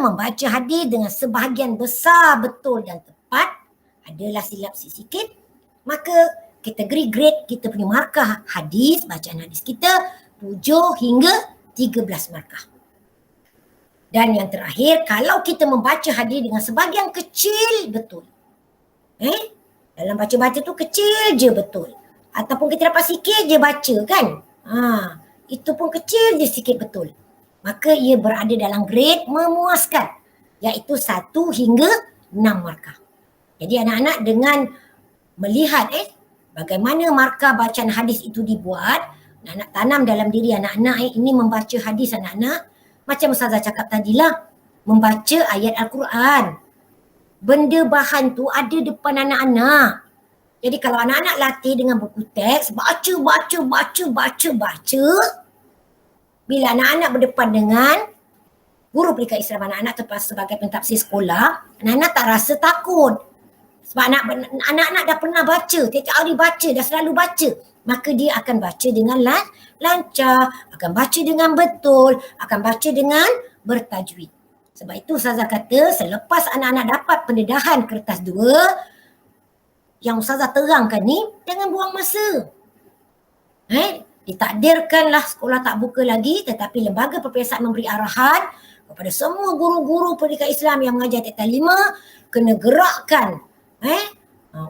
membaca hadis dengan sebahagian besar betul dan tepat, adalah silap sikit, maka kategori grade kita punya markah hadis, bacaan hadis kita 7 hingga 13 markah. Dan yang terakhir, kalau kita membaca hadis dengan sebahagian kecil betul. Dalam baca-baca tu kecil je betul. Ataupun kita dapat sikit je baca kan. Itu pun kecil je sikit betul. Maka ia berada dalam grade memuaskan. Iaitu 1 hingga 6 markah. Jadi anak-anak dengan melihat bagaimana markah bacaan hadis itu dibuat, nak tanam dalam diri anak-anak ini membaca hadis anak-anak. Macam Ustazah cakap tadilah, membaca ayat Al-Quran. Benda bahan tu ada depan anak-anak. Jadi kalau anak-anak latih dengan buku teks, baca. Bila anak-anak berdepan dengan guru pendidikan Islam anak-anak sebagai pentafsir sekolah, anak-anak tak rasa takut. Sebab anak-anak dah pernah baca, tiap hari baca, dah selalu baca. Maka dia akan baca dengan lancar, akan baca dengan betul, akan baca dengan bertajwid. Sebab itu Ustazah kata selepas anak-anak dapat pendedahan kertas 2, yang Ustazah terangkan ni, jangan buang masa. Ditakdirkanlah sekolah tak buka lagi, tetapi lembaga perpiasaan memberi arahan kepada semua guru-guru pendidikan Islam yang mengajar tingkatan 5, kena gerakkan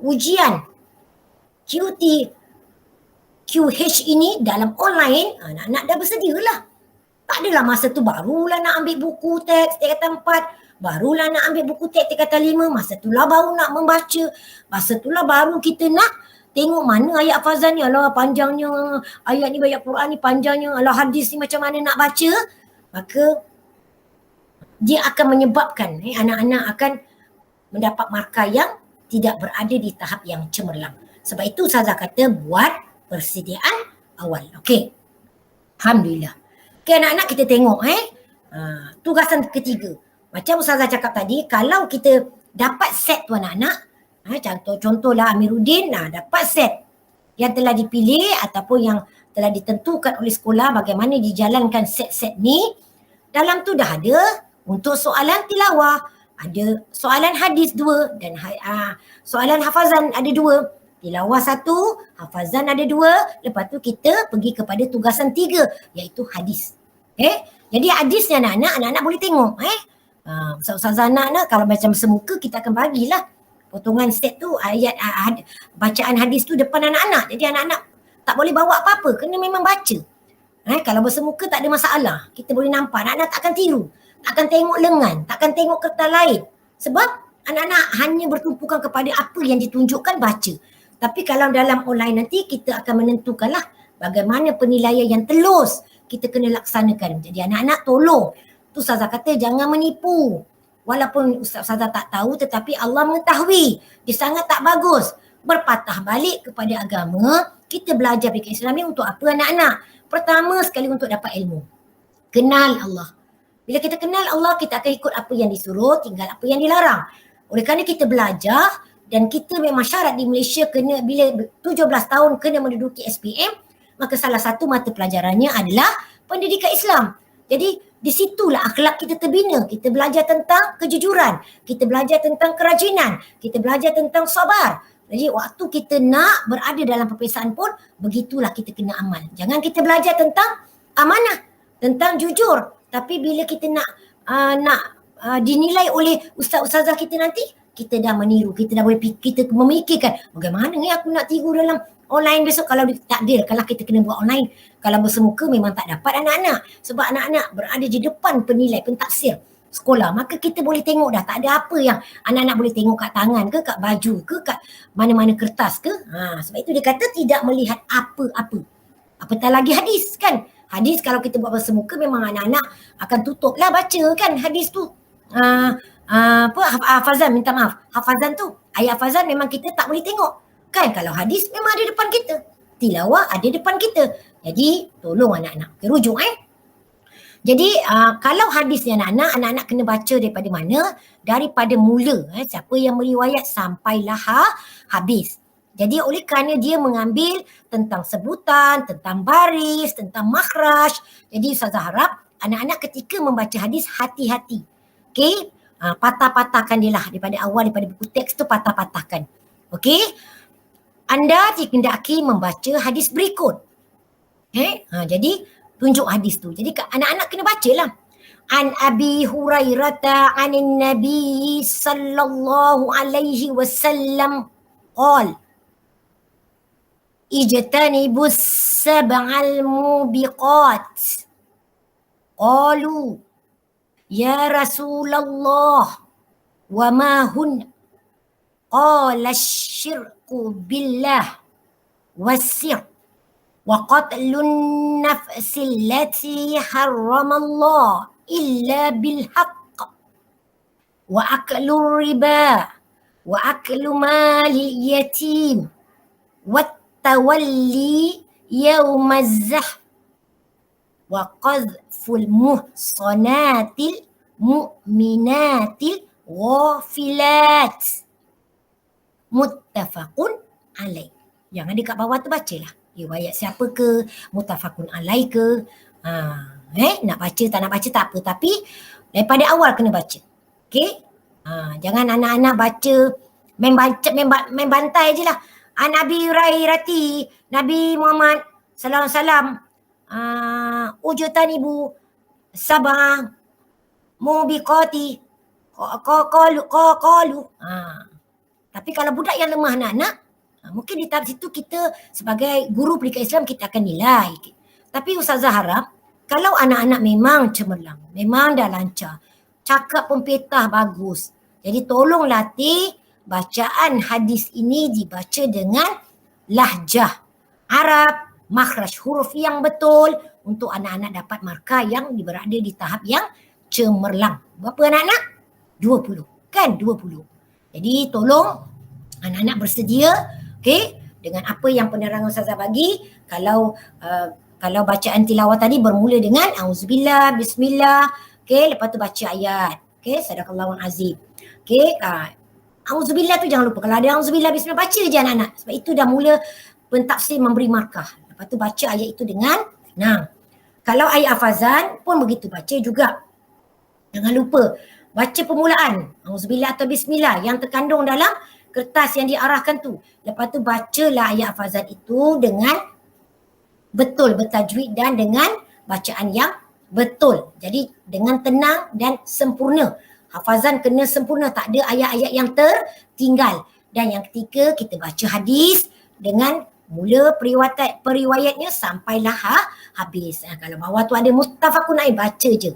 ujian QH ini dalam online. Anak-anak dah bersedia lah. Tak adalah masa tu barulah nak ambil buku teks tingkatan 4, barulah nak ambil buku teks tingkatan 5, masa tu lah baru nak membaca, masa tu lah baru kita nak tengok mana ayat hafazan ni, alah panjangnya, ayat ni ayat Quran ni panjangnya, alah hadis ni macam mana nak baca. Maka dia akan menyebabkan anak-anak akan mendapat markah yang tidak berada di tahap yang cemerlang. Sebab itu Ustazah kata buat persediaan awal. Okey. Alhamdulillah. Okey anak-anak, kita tengok tugasan ketiga. Macam Ustazah cakap tadi, kalau kita dapat set tu anak-anak, contohlah Amiruddin dapat set yang telah dipilih ataupun yang telah ditentukan oleh sekolah bagaimana dijalankan set-set ni. Dalam tu dah ada untuk soalan tilawah, ada soalan hadis 2 dan soalan hafazan ada 2. Tilawah 1, hafazan ada 2. Lepas tu kita pergi kepada tugasan 3 iaitu hadis. Jadi hadisnya anak-anak boleh tengok. Ustazah anak-anak kalau macam semuka kita akan bagilah potongan set tu ayat bacaan hadis tu depan anak-anak. Jadi anak-anak tak boleh bawa apa-apa, kena memang baca. Kalau bersemuka tak ada masalah. Kita boleh nampak, anak-anak tak akan tiru. Tak akan tengok lengan, tak akan tengok kertas lain. Sebab anak-anak hanya bertumpukan kepada apa yang ditunjukkan baca. Tapi kalau dalam online nanti kita akan menentukanlah bagaimana penilaian yang telus kita kena laksanakan. Jadi anak-anak tolong. Tu Ustazah kata jangan menipu. Walaupun Ustazah tak tahu tetapi Allah mengetahui. Dia sangat tak bagus. Berpatah balik kepada agama. Kita belajar fikir Islam ni untuk apa anak-anak? Pertama sekali untuk dapat ilmu. Kenal Allah. Bila kita kenal Allah, kita akan ikut apa yang disuruh, tinggal apa yang dilarang. Oleh kerana kita belajar dan kita memang syarat di Malaysia kena bila 17 tahun kena menduduki SPM, maka salah satu mata pelajarannya adalah pendidikan Islam. Jadi di situlah akhlak kita terbina. Kita belajar tentang kejujuran, kita belajar tentang kerajinan, kita belajar tentang sabar. Jadi waktu kita nak berada dalam perpisahan pun begitulah kita kena amal. Jangan kita belajar tentang amanah, tentang jujur. Tapi bila kita nak dinilai oleh ustaz-ustazah kita nanti, kita dah meniru, kita dah boleh kita memikirkan bagaimana ni aku nak tiru dalam online besok kalau takdir kalau kita kena buat online. Kalau bersemuka memang tak dapat anak-anak. Sebab anak-anak berada di depan penilai, pentaksir sekolah. Maka kita boleh tengok dah tak ada apa yang anak-anak boleh tengok kat tangan ke, kat baju ke, kat mana-mana kertas ke. Sebab itu dia kata tidak melihat apa-apa. Apatah lagi hadis kan. Hadis kalau kita buat bahasa muka memang anak-anak akan tutup lah baca kan hadis tu. Hafazan, minta maaf. Hafazan tu, ayat hafazan memang kita tak boleh tengok. Kan kalau hadis memang ada depan kita. Tilawah ada depan kita. Jadi tolong anak-anak. Okay, rujuk Jadi kalau hadis ni anak-anak kena baca daripada mana? Daripada mula. Siapa yang meriwayat sampailah habis. Jadi oleh kerana dia mengambil tentang sebutan, tentang baris, tentang makhraj. Jadi Ustazah harap anak-anak ketika membaca hadis hati-hati. Okey? Patah-patahkan dia lah daripada awal, daripada buku teks tu patah-patahkan. Okey? Anda dikendaki membaca hadis berikut. Jadi tunjuk hadis tu. Jadi anak-anak kena baca lah. An Abi Hurairah anin Nabi sallallahu alaihi wasallam qal ijtanibus sab'al mubiqat. Qalu ya Rasulullah wa ma hun? Qala syirku billah was-sir wa qatlun nafsi allati harramallah illa bil haqq wa aklu riba wa aklu mali yatim wa tawalli yawmaz zahf wa qadhful muhsanatil mu'minatil ghafilat. Muttafaqun alaih. Yang ada kat bawah tu bacalah. Riwayat siapa ke, muttafaqun alaih ke. Nak baca tak nak baca tak apa, tapi daripada awal kena baca. Okey? Jangan anak-anak baca main bantai je lah. Nabi Hurairati, Nabi Muhammad sallallahu alaihi wasallam ujutanibu sabah mubiqati qalu. Tapi kalau budak yang lemah anak-anak, mungkin di tahap situ kita sebagai guru pendidikan Islam kita akan nilai. Tapi Ustazah harap kalau anak-anak memang cemerlang, memang dah lancar, cakap pempetah bagus. Jadi tolong latih bacaan hadis ini dibaca dengan lahjah Arab, makhraj huruf yang betul untuk anak-anak dapat markah yang berada di tahap yang cemerlang. Berapa anak-anak? 20. Kan 20. Jadi tolong anak-anak bersedia, okey, dengan apa yang penerangan Ustazah bagi. Kalau bacaan tilawah tadi bermula dengan auzubillah, bismillah, okey, lepas tu baca ayat. Okey, sadaqallahul azim. Okey, auzubillah tu jangan lupa. Kalau ada auzubillah, bismillah, baca je anak-anak. Sebab itu dah mula pentafsir memberi markah. Lepas tu baca ayat itu dengan senang. Kalau ayat hafazan pun begitu, baca juga. Jangan lupa baca permulaan auzubillah atau bismillah yang terkandung dalam kertas yang diarahkan tu. Lepas tu bacalah ayat hafazan itu dengan betul, bertajwid dan dengan bacaan yang betul. Jadi dengan tenang dan sempurna. Hafazan kena sempurna, tak ada ayat-ayat yang tertinggal. Dan yang ketiga, kita baca hadis dengan mula periwayatnya sampailah habis. Kalau bawah tu ada muttafaqun alaih, baca je.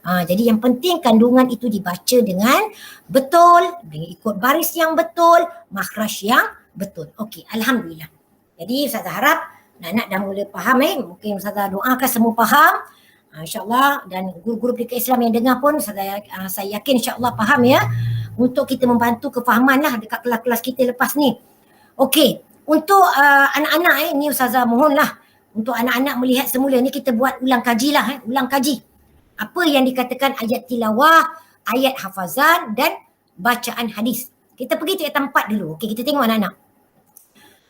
Jadi yang penting kandungan itu dibaca dengan betul, dengan ikut baris yang betul, makhraj yang betul. Okey, alhamdulillah. Jadi Ustazah harap anak-anak dah mula faham. Mungkin Ustazah doakan semua faham. InsyaAllah, dan guru-guru pendidikan Islam yang dengar pun saya yakin insyaAllah faham ya, untuk kita membantu kefahaman lah dekat kelas-kelas kita lepas ni. Okey, untuk anak-anak ni Ustazah mohonlah untuk anak-anak melihat semula ni kita buat ulang kaji lah. Ulang kaji apa yang dikatakan ayat tilawah, ayat hafazan dan bacaan hadis. Kita pergi tingkatan 4 dulu. Okey, kita tengok anak-anak.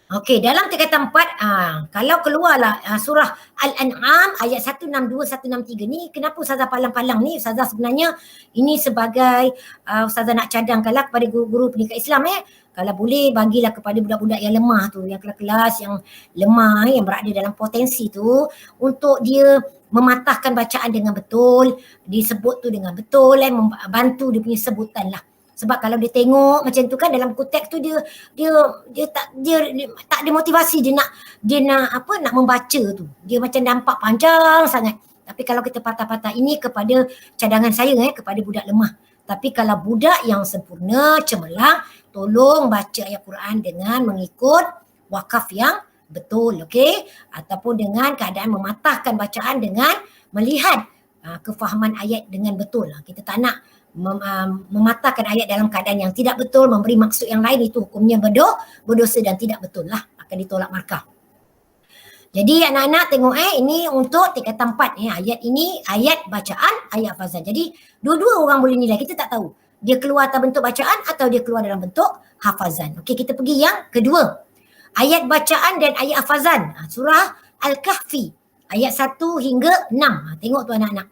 Okey, dalam tingkatan 4, kalau keluarlah surah Al-An'am ayat 162, 163 ni, kenapa Ustazah palang-palang ni? Ustazah sebenarnya ini sebagai Ustazah nak cadangkanlah kepada guru-guru pendidikan Islam kalau boleh bagilah kepada budak-budak yang lemah tu, yang kelas-kelas yang lemah, yang berada dalam potensi tu, untuk dia mematahkan bacaan dengan betul, disebut tu dengan betul, bantu dia punya sebutan lah. Sebab kalau dia tengok macam tu kan dalam buku teks tu dia tak ada motivasi dia nak membaca tu. Dia macam nampak panjang sangat. Tapi kalau kita patah-patah, ini kepada cadangan saya kepada budak lemah. Tapi kalau budak yang sempurna, cemerlang, tolong baca ayat Quran dengan mengikut wakaf yang betul, okey? Ataupun dengan keadaan mematahkan bacaan dengan melihat kefahaman ayat dengan betul. Kita tak nak mematahkan ayat dalam keadaan yang tidak betul, memberi maksud yang lain, itu hukumnya berdosa dan tidak betul lah, akan ditolak markah. Jadi anak-anak tengok ini untuk tingkatan 4 ayat ini ayat bacaan, ayat hafazan. Jadi dua-dua orang boleh nilai, kita tak tahu dia keluar dalam bentuk bacaan atau dia keluar dalam bentuk hafazan. Okey, kita pergi yang kedua. Ayat bacaan dan ayat hafazan. Surah Al-Kahfi ayat 1 hingga 6. Tengok tu anak-anak.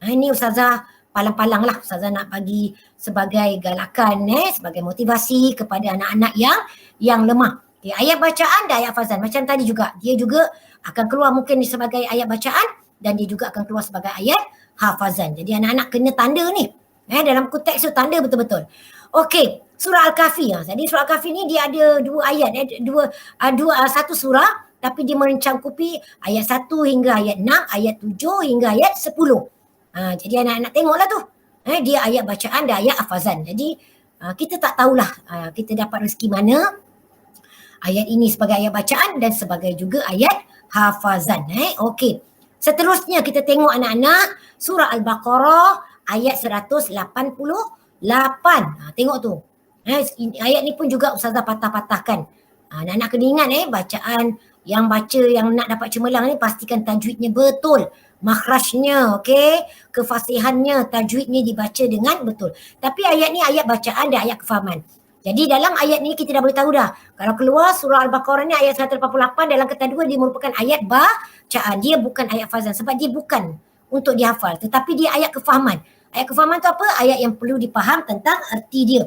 Ini Ustazah palang-palang lah. Ustazah nak bagi sebagai galakan, sebagai motivasi kepada anak-anak yang lemah. Okay, ayat bacaan dan ayat hafazan. Macam tadi juga, dia juga akan keluar mungkin sebagai ayat bacaan dan dia juga akan keluar sebagai ayat hafazan. Jadi anak-anak kena tanda ni. Dalam konteks tu tanda betul-betul. Okey, surah Al-Kahfi. Jadi surah Al-Kahfi ni dia ada dua ayat. Satu surah tapi dia mencangkupi ayat 1 hingga ayat 6, ayat 7 hingga ayat 10. Jadi anak-anak tengoklah tu. Dia ayat bacaan dan ayat hafazan. Jadi kita tak tahulah kita dapat rezeki mana ayat ini sebagai ayat bacaan dan sebagai juga ayat hafazan. Okey. Seterusnya kita tengok anak-anak surah Al-Baqarah ayat 188. Tengok tu. Ayat ni pun juga Ustazah patah-patahkan. Anak-anak kena ingat bacaan yang baca yang nak dapat cemerlang ni pastikan tajwidnya betul. Makhrajnya, okey, kefasihannya, tajwidnya dibaca dengan betul. Tapi ayat ni ayat bacaan dan ayat kefahaman. Jadi dalam ayat ni kita dah boleh tahu dah. Kalau keluar surah Al-Baqarah ni ayat 188 dalam kata 2 dia merupakan ayat bacaan. Dia bukan ayat hafazan sebab dia bukan untuk dihafal tetapi dia ayat kefahaman. Ayat kefahaman tu apa? Ayat yang perlu dipaham tentang erti dia.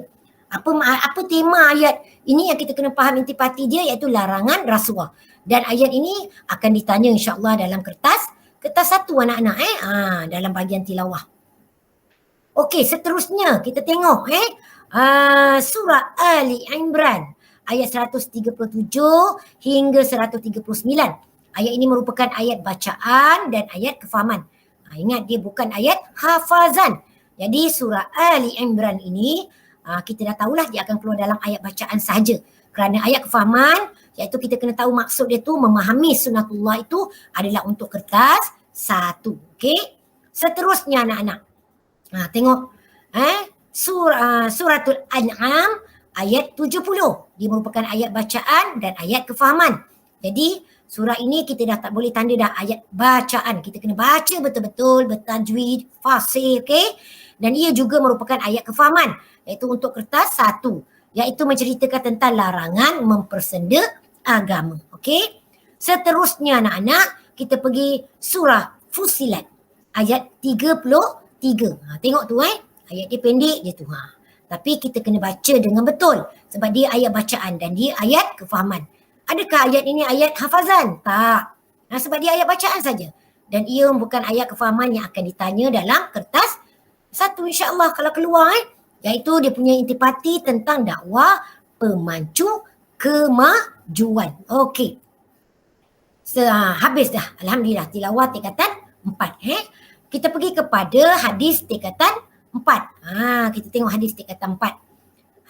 Apa tema ayat ini yang kita kena faham intipati dia, iaitu larangan rasuah. Dan ayat ini akan ditanya insya-Allah dalam kertas 1 anak-anak dalam bahagian tilawah. Okey, seterusnya kita tengok surah Ali Imran ayat 137 hingga 139. Ayat ini merupakan ayat bacaan dan ayat kefahaman. Ingat dia bukan ayat hafazan. Jadi surah Ali Imran ini kita dah tahulah dia akan keluar dalam ayat bacaan sahaja. Kerana ayat kefahaman iaitu kita kena tahu maksud dia tu, memahami sunatullah itu adalah untuk kertas 1. Okey. Seterusnya anak-anak. Tengok suratul An'am ayat 70. Dia merupakan ayat bacaan dan ayat kefahaman. Jadi surah ini kita dah tak boleh tanda dah ayat bacaan. Kita kena baca betul-betul, bertajwid, fasih, okey. Dan ia juga merupakan ayat kefahaman iaitu untuk kertas 1, iaitu menceritakan tentang larangan mempersenda agama. Okey. Seterusnya anak-anak kita pergi surah Fussilat ayat 33. Tengok tu ayat dia pendek je tu. Tapi kita kena baca dengan betul sebab dia ayat bacaan dan dia ayat kefahaman. Adakah ayat ini ayat hafazan? Tak. Sebab dia ayat bacaan saja. Dan ia bukan ayat kefahaman yang akan ditanya dalam kertas 1 insya-Allah kalau keluar iaitu dia punya intipati tentang dakwah pemancu kemajuan. Okey. Habis dah. Alhamdulillah tilawah tingkatan 4. Kita pergi kepada hadis tingkatan 4. Kita tengok hadis tingkatan 4.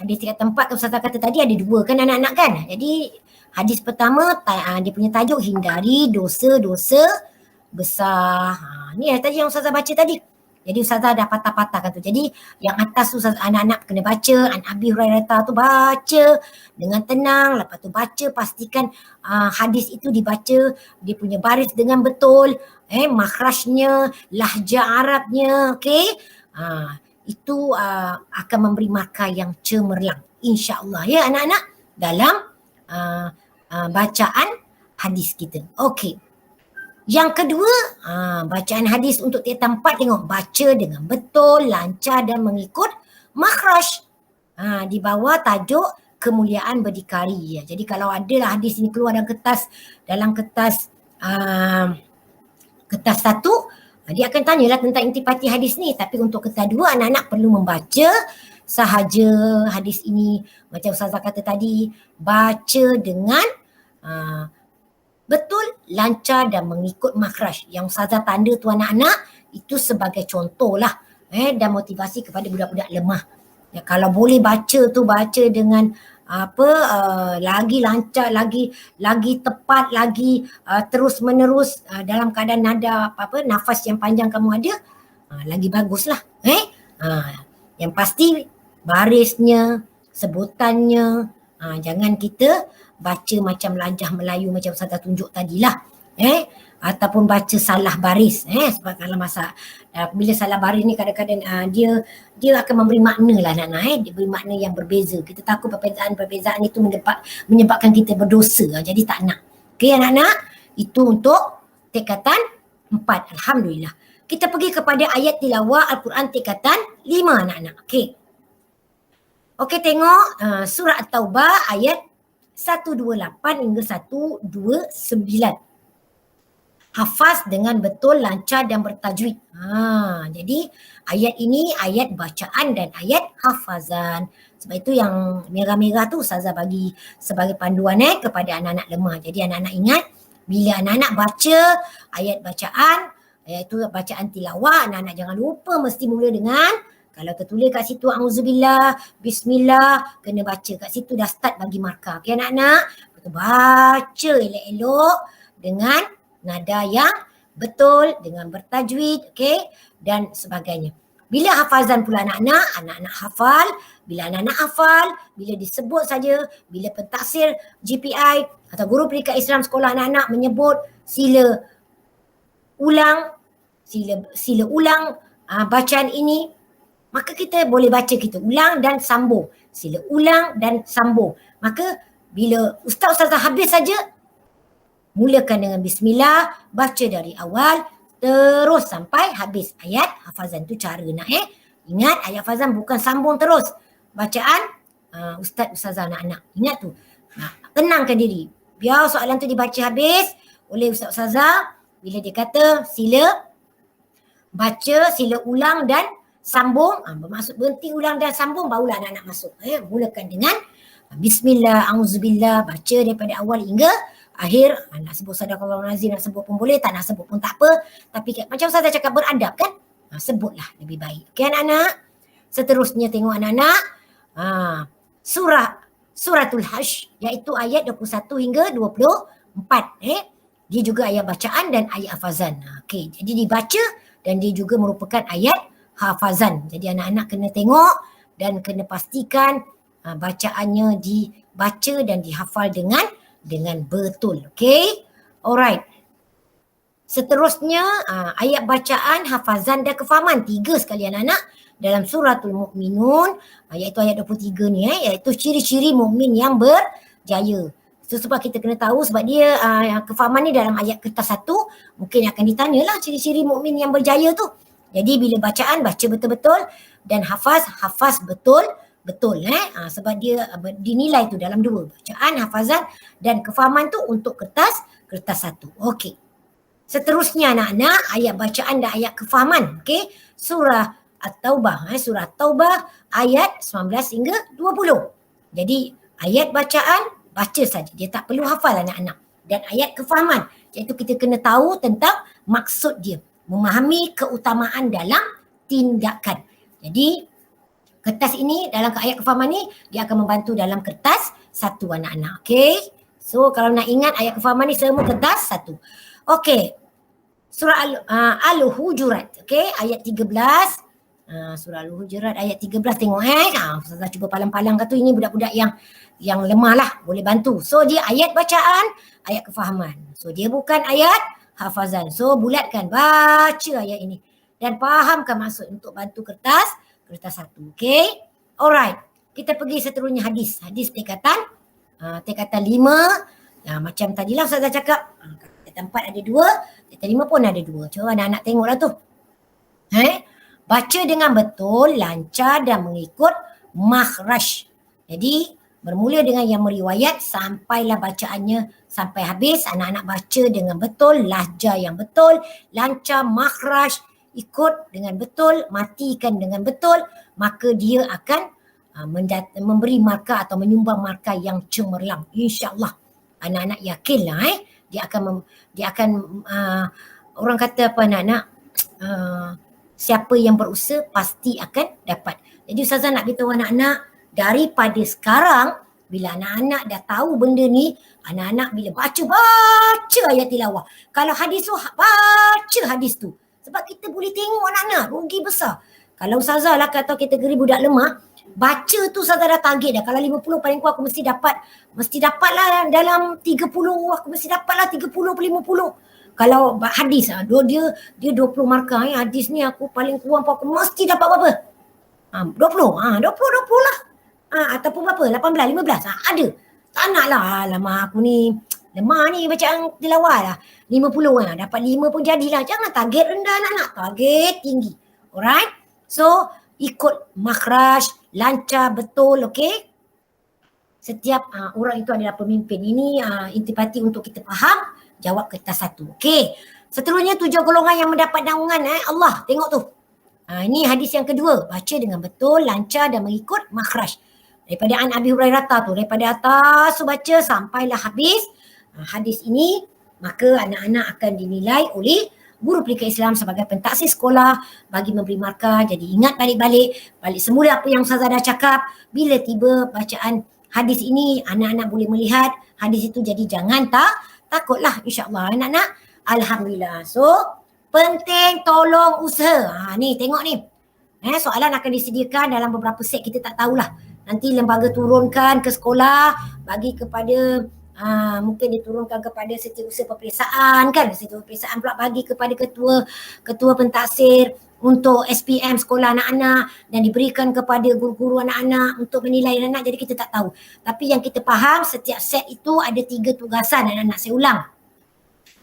Hadis tingkatan 4 kan Ustazah kata tadi ada 2 kan anak-anak kan. Jadi hadis pertama dia punya tajuk hindari dosa-dosa besar. Ni tadi yang Ustazah baca tadi. Jadi Ustazah dah patah-patahkan tu. Jadi yang atas tu anak-anak kena baca. An Abi Hurairah tu baca dengan tenang. Lepas tu baca pastikan hadis itu dibaca. Dia punya baris dengan betul. Makhrajnya, lahjah Arabnya. Okay. Itu akan memberi markah yang cemerlang. InsyaAllah ya anak-anak. Dalam bacaan hadis kita. Okey. Yang kedua, bacaan hadis untuk tingkatan 4 tengok. Baca dengan betul, lancar dan mengikut makhraj. Di bawah tajuk kemuliaan berdikari. Jadi kalau adalah hadis ini keluar dalam kertas 1, dia akan tanyalah tentang intipati hadis ni. Tapi untuk kertas 2 anak-anak perlu membaca sahaja hadis ini. Macam Ustazah kata tadi, baca dengan betul, lancar dan mengikut makhraj. Yang Ustazah tanda tu anak-anak itu sebagai contoh lah dan motivasi kepada budak-budak lemah. Kalau boleh baca tu baca dengan lagi lancar, lagi tepat, lagi terus menerus dalam keadaan nada nafas yang panjang kamu ada, lagi baguslah. Yang pasti barisnya, sebutannya, jangan kita baca macam lanjah Melayu macam Ustazah tunjuk tadilah. Ataupun baca salah baris. Sebab kalau bila salah baris ni kadang-kadang dia akan memberi makna lah anak-anak. Dia beri makna yang berbeza. Kita takut perbezaan itu menyebabkan kita berdosa. Jadi tak nak. Okey anak-anak, itu untuk tingkatan 4. Alhamdulillah. Kita pergi kepada ayat tilawah Al-Quran tingkatan 5 anak-anak. Okey, tengok surah At-Taubah ayat 128 hingga 129. Hafaz dengan betul, lancar dan bertajwid. Jadi ayat ini ayat bacaan dan ayat hafazan. Sebab itu yang merah-merah tu Ustazah bagi sebagai panduan kepada anak-anak lemah. Jadi anak-anak ingat, bila anak-anak baca ayat bacaan, iaitu bacaan tilawah, anak-anak jangan lupa mesti mula dengan, kalau tertulis kat situ auzubillah, bismillah, kena baca kat situ, dah start bagi markah. Okey anak-anak, betul baca elok-elok dengan nada yang betul, dengan bertajwid, okey, dan sebagainya. Bila hafazan pula anak-anak hafal, bila anak-anak hafal, bila disebut saja, bila pentaksir GPI atau guru pendidikan Islam sekolah anak-anak menyebut sila ulang bacaan ini, maka kita boleh baca, kita ulang dan sambung. Sila ulang dan sambung. Maka bila ustazah habis saja, mulakan dengan bismillah, baca dari awal terus sampai habis ayat hafazan. Tu cara nak Ingat, ayat hafazan bukan sambung terus. Bacaan ustazah anak-anak. Ingat tu. Tenangkan diri. Biar soalan tu dibaca habis oleh ustazah. Bila dia kata sila baca, sila ulang dan sambung, bermaksud berhenti ulang dan sambung, barulah anak-anak masuk. Mulakan dengan bismillah, auzubillah, baca daripada awal hingga akhir. Nak sebut sadaqallahul azim, nak sebut pun boleh, tak nak sebut pun tak apa. Tapi macam Ustazah cakap beradab kan, sebutlah lebih baik. Okey anak-anak, seterusnya tengok anak-anak, suratul Hajj, iaitu ayat 21 hingga 24. Dia juga ayat bacaan dan ayat hafazan. Okey, jadi dibaca dan dia juga merupakan ayat hafazan. Jadi anak-anak kena tengok dan kena pastikan bacaannya dibaca dan dihafal dengan betul. Okey? Alright. Seterusnya ayat bacaan, hafazan dan kefahaman. 3 sekali anak-anak dalam suratul Mukminun, iaitu ayat 23 ni, iaitu ciri-ciri mukmin yang berjaya. So, sebab kita kena tahu, sebab dia kefahaman ni dalam ayat kertas 1, mungkin akan ditanyalah ciri-ciri mukmin yang berjaya tu. Jadi bila bacaan, baca betul-betul, dan hafaz betul. Sebab dia dinilai tu dalam 2. Bacaan, hafazan dan kefahaman tu untuk kertas 1. Okey. Seterusnya anak-anak, ayat bacaan dan ayat kefahaman. Okey. Surah At-Taubah. Surah At-Taubah ayat 19 hingga 20. Jadi ayat bacaan, baca saja. Dia tak perlu hafal anak-anak. Dan ayat kefahaman, iaitu kita kena tahu tentang maksud dia. Memahami keutamaan dalam tindakan. Jadi kertas ini, dalam ayat kefahaman ni, dia akan membantu dalam kertas 1 anak-anak. Okey. So kalau nak ingat ayat kefahaman ni semua kertas 1. Okey. Surah Al-Hujurat. Okey, ayat 13. Surah Al-Hujurat ayat 13, tengok Ustazah cuba palang-palang kata ini budak-budak yang lemah lah, boleh bantu. So dia ayat bacaan, ayat kefahaman. So dia bukan ayat hafazan. So bulatkan, baca ayat ini dan fahamkan maksud untuk bantu kertas 1. Okay, alright. Kita pergi seterusnya hadis tingkatan 5. Macam tadilah Ustazah cakap, tingkatan 4 ada 2, tingkatan 5 pun ada 2. Cuba anak-anak tengoklah tu. Baca dengan betul, lancar dan mengikut makhraj. Jadi bermula dengan yang meriwayat sampailah bacaannya sampai habis. Anak-anak baca dengan betul, lahjah yang betul, lancar, makhraj, ikut dengan betul, matikan dengan betul, maka dia akan memberi markah atau menyumbang markah yang cemerlang. InsyaAllah. Anak-anak yakinlah dia akan orang kata apa anak-anak, siapa yang berusaha pasti akan dapat. Jadi Ustazah nak beritahu anak-anak, daripada sekarang Bila anak-anak dah tahu benda ni, anak-anak bila baca ayat tilawah. Kalau hadis tu, baca hadis tu. Sebab kita boleh tengok anak-anak, rugi besar. Kalau Ustazah lah kata kategori budak lemah, baca tu Ustazah dah target dah. Kalau 50 paling kurang aku mesti dapat lah dalam 30, aku mesti dapat lah 30 per 50. Kalau hadis dia 20 markah hadis ni aku paling kurang pun aku mesti dapat berapa? 20 lah. Ataupun berapa? 18, 15. Ada. Tak nak lah. Alamak aku ni lemah ni bacaan tilawah lah. 50 dapat 5 pun jadilah. Jangan target rendah anak-anak. Target tinggi. Alright? So ikut makhraj, lancar betul, okay? Setiap orang itu adalah pemimpin. Ini intipati untuk kita faham. Jawab kertas 1. Okay. Seterusnya 7 golongan yang mendapat naungan Allah. Tengok tu. Ini hadis yang kedua. Baca dengan betul, lancar dan mengikut makhraj. Daripada An Abi Hurairah tu. Daripada atas baca sampailah habis hadis ini. Maka anak-anak akan dinilai oleh guru pendidikan Islam sebagai pentaksir sekolah bagi memberi markah. Jadi ingat balik semula apa yang Ustazah dah cakap. Bila tiba bacaan hadis ini, anak-anak boleh melihat hadis itu, jadi jangan takutlah, insyaAllah anak-anak. Alhamdulillah. So penting tolong usaha. Ni tengok ni. Soalan akan disediakan dalam beberapa set, kita tak tahulah. Nanti lembaga turunkan ke sekolah, bagi kepada mungkin diturunkan kepada setiausaha peperiksaan kan. Setiausaha peperiksaan pula bagi kepada ketua pentaksir untuk SPM sekolah anak-anak dan diberikan kepada guru-guru anak-anak untuk menilai anak-anak. Jadi kita tak tahu. Tapi yang kita faham, setiap set itu ada 3 tugasan anak-anak. Saya ulang.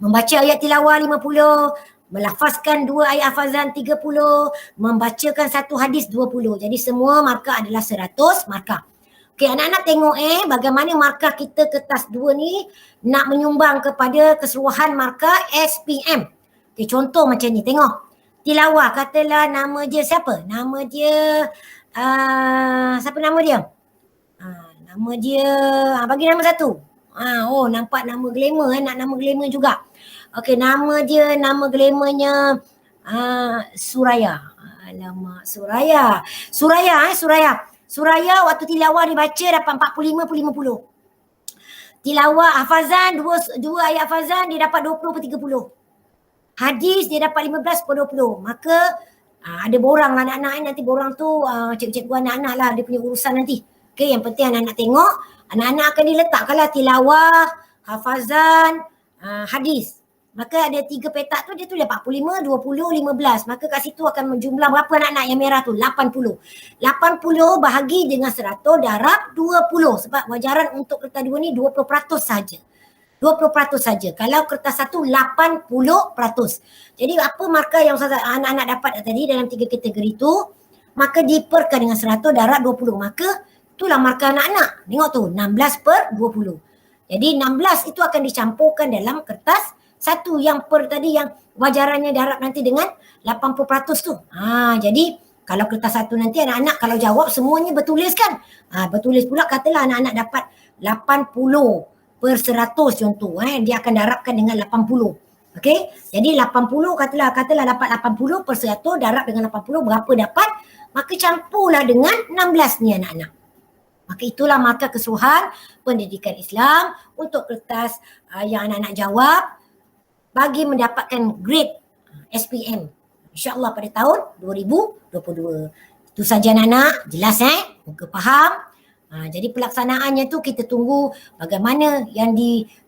Membaca ayat tilawah 50, melafazkan 2 ayat hafazan 30, membacakan 1 hadis 20. Jadi semua markah adalah 100 markah. Okey, anak-anak tengok bagaimana markah kita kertas 2 ni nak menyumbang kepada keseluruhan markah SPM. Okey, contoh macam ni, tengok. Tilawah, katalah nama dia siapa? Nama dia, siapa nama dia? Nama dia, bagi nama satu. Oh, nampak nama glamour nak nama glamour juga. Okey, nama glamournya Suraya. Alamak, Suraya. Suraya waktu tilawah dibaca dapat 45 per 50. Tilawah hafazan, 2 ayat hafazan dia dapat 20 per 30. Hadis dia dapat 15 per 20. Maka ada borang lah anak-anak nanti borang tu cikgu-cikgu anak-anak lah dia punya urusan nanti. Okey, yang penting anak-anak tengok, anak-anak akan diletakkanlah tilawah, hafazan, hadis. Maka ada 3 petak tu, dia tu 45, 20, 15. Maka kat situ akan menjumlah berapa anak-anak yang merah tu? 80. 80 bahagi dengan 100 darab 20. Sebab wajaran untuk kertas 2 ni 20% saja. 20% saja. Kalau kertas 1 80%. Jadi apa markah yang anak-anak dapat tadi dalam 3 kategori tu, maka diperkan dengan 100 darab 20. Maka itulah markah anak-anak. Tengok tu, 16 per 20. Jadi 16 itu akan dicampurkan dalam kertas 1 yang per tadi yang wajarannya darab nanti dengan 80% tu. Jadi kalau kertas 1 nanti anak-anak kalau jawab semuanya bertulis kan. Bertulis pula katalah anak-anak dapat 80 per 100 contoh. Dia akan darabkan dengan 80. Okey. Jadi 80 katalah dapat 80 per 100 darab dengan 80 berapa dapat? Maka campurlah dengan 16 ni anak-anak. Maka itulah markah keseluruhan pendidikan Islam untuk kertas yang anak-anak jawab bagi mendapatkan grade SPM insya-Allah pada tahun 2022. Itu saja anak-anak, jelas muka faham. Jadi pelaksanaannya tu kita tunggu bagaimana yang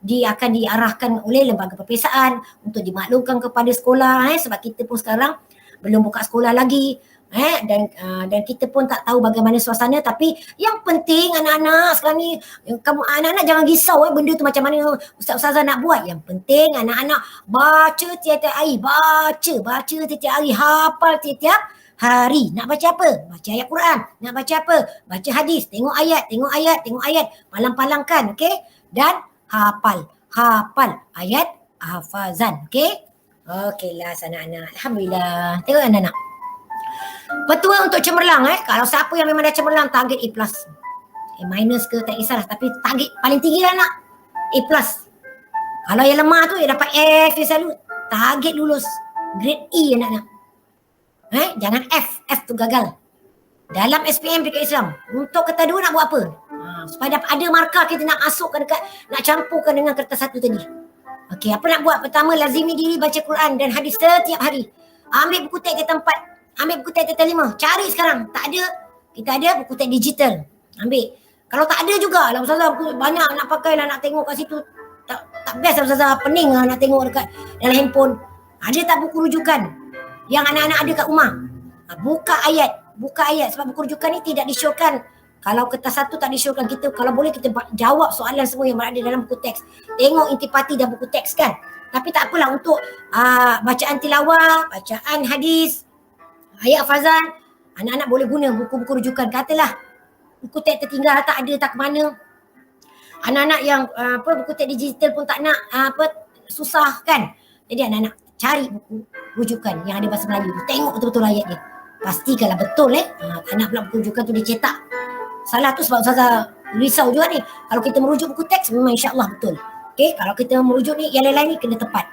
akan diarahkan oleh lembaga peperiksaan untuk dimaklumkan kepada sekolah sebab kita pun sekarang belum buka sekolah lagi. Dan kita pun tak tahu bagaimana suasana, tapi yang penting anak-anak sekarang ni kamu anak-anak jangan risau benda tu macam mana ustaz-ustazah nak buat. Yang penting anak-anak baca tiap-tiap hari, baca tiap-tiap hari, hafal tiap-tiap hari. Nak baca apa? Baca ayat Quran. Nak baca apa? Baca hadis. Tengok ayat. Palang-palangkan, okey? Dan hafal ayat hafazan, okey? Okeylah anak-anak. Alhamdulillah. Tengok anak-anak. Petua untuk cemerlang kalau siapa yang memang dah cemerlang target A+. Minus ke tak kisahlah, tapi target paling tinggi lah nak A+. Kalau yang lemah tu dia dapat F dia selalu. Target lulus grade E anak-anak. Jangan F tu gagal. Dalam SPM dekat Islam untuk kertas 2 nak buat apa? Supaya ada markah kita nak masukkan dekat, nak campurkan dengan kertas satu tadi. Okey, apa nak buat? Pertama, lazimi diri baca Quran dan hadis setiap hari. Ambil buku teks kata 4, ambil buku teks kata 5. Cari sekarang. Tak ada, kita ada buku teks digital. Ambil. Kalau tak ada juga lah Ustazah, banyak nak pakai lah, nak tengok kat situ. Tak best lah Ustazah, pening lah nak tengok dekat dalam handphone. Ada tak buku rujukan yang anak-anak ada kat rumah? Buka ayat sebab buku rujukan ni tidak disyorkan. Kalau kertas satu tak disyorkan, kita kalau boleh kita jawab soalan semua yang berada dalam buku teks. Tengok intipati dan buku teks kan. Tapi tak apalah untuk bacaan tilawah, bacaan hadis, ayat hafazan, anak-anak boleh guna buku-buku rujukan. Katalah buku teks tertinggal tak ada, tak ke mana. Anak-anak yang buku teks digital pun tak nak susah kan. Jadi anak-anak cari buku rujukan yang ada bahasa Melayu. Tengok betul-betul ayat dia. Pastikanlah betul tak nak pula buku rujukan tu dia cetak salah tu, sebab Ustazah risau juga ni. Kalau kita merujuk buku teks memang insya-Allah betul. Okey, kalau kita merujuk ni yang lain-lain ni kena tepat.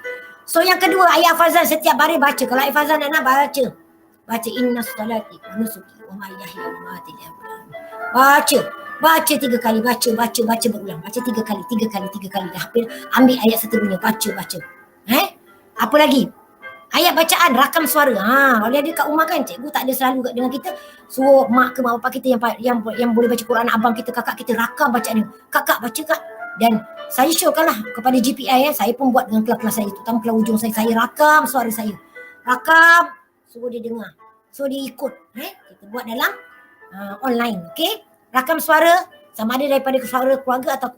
So yang kedua, ayat hafazan setiap hari baca. Kalau ayat hafazan anak baca inna salati wa nusuki wa mahyaya wa mamati lillahi. Baca 3 kali, baca berulang. Baca 3 kali dah hampir ambil ayat seterusnya, baca. Apa lagi? Ayat bacaan, rakam suara. Kalau dia ada kat rumah kan, cikgu tak ada selalu dengan kita. Suruh mak ke mak bapak kita yang boleh baca Quran, abang kita, kakak kita, rakam bacaan dia. Kakak baca kak. Dan saya syorkanlah kepada GPI saya pun buat dengan kelas-kelas saya, terutama kelas ujung saya rakam suara saya. Rakam, suruh dia dengar. Suruh dia ikut. Kita buat dalam online. Okey? Rakam suara sama ada daripada suara keluarga atau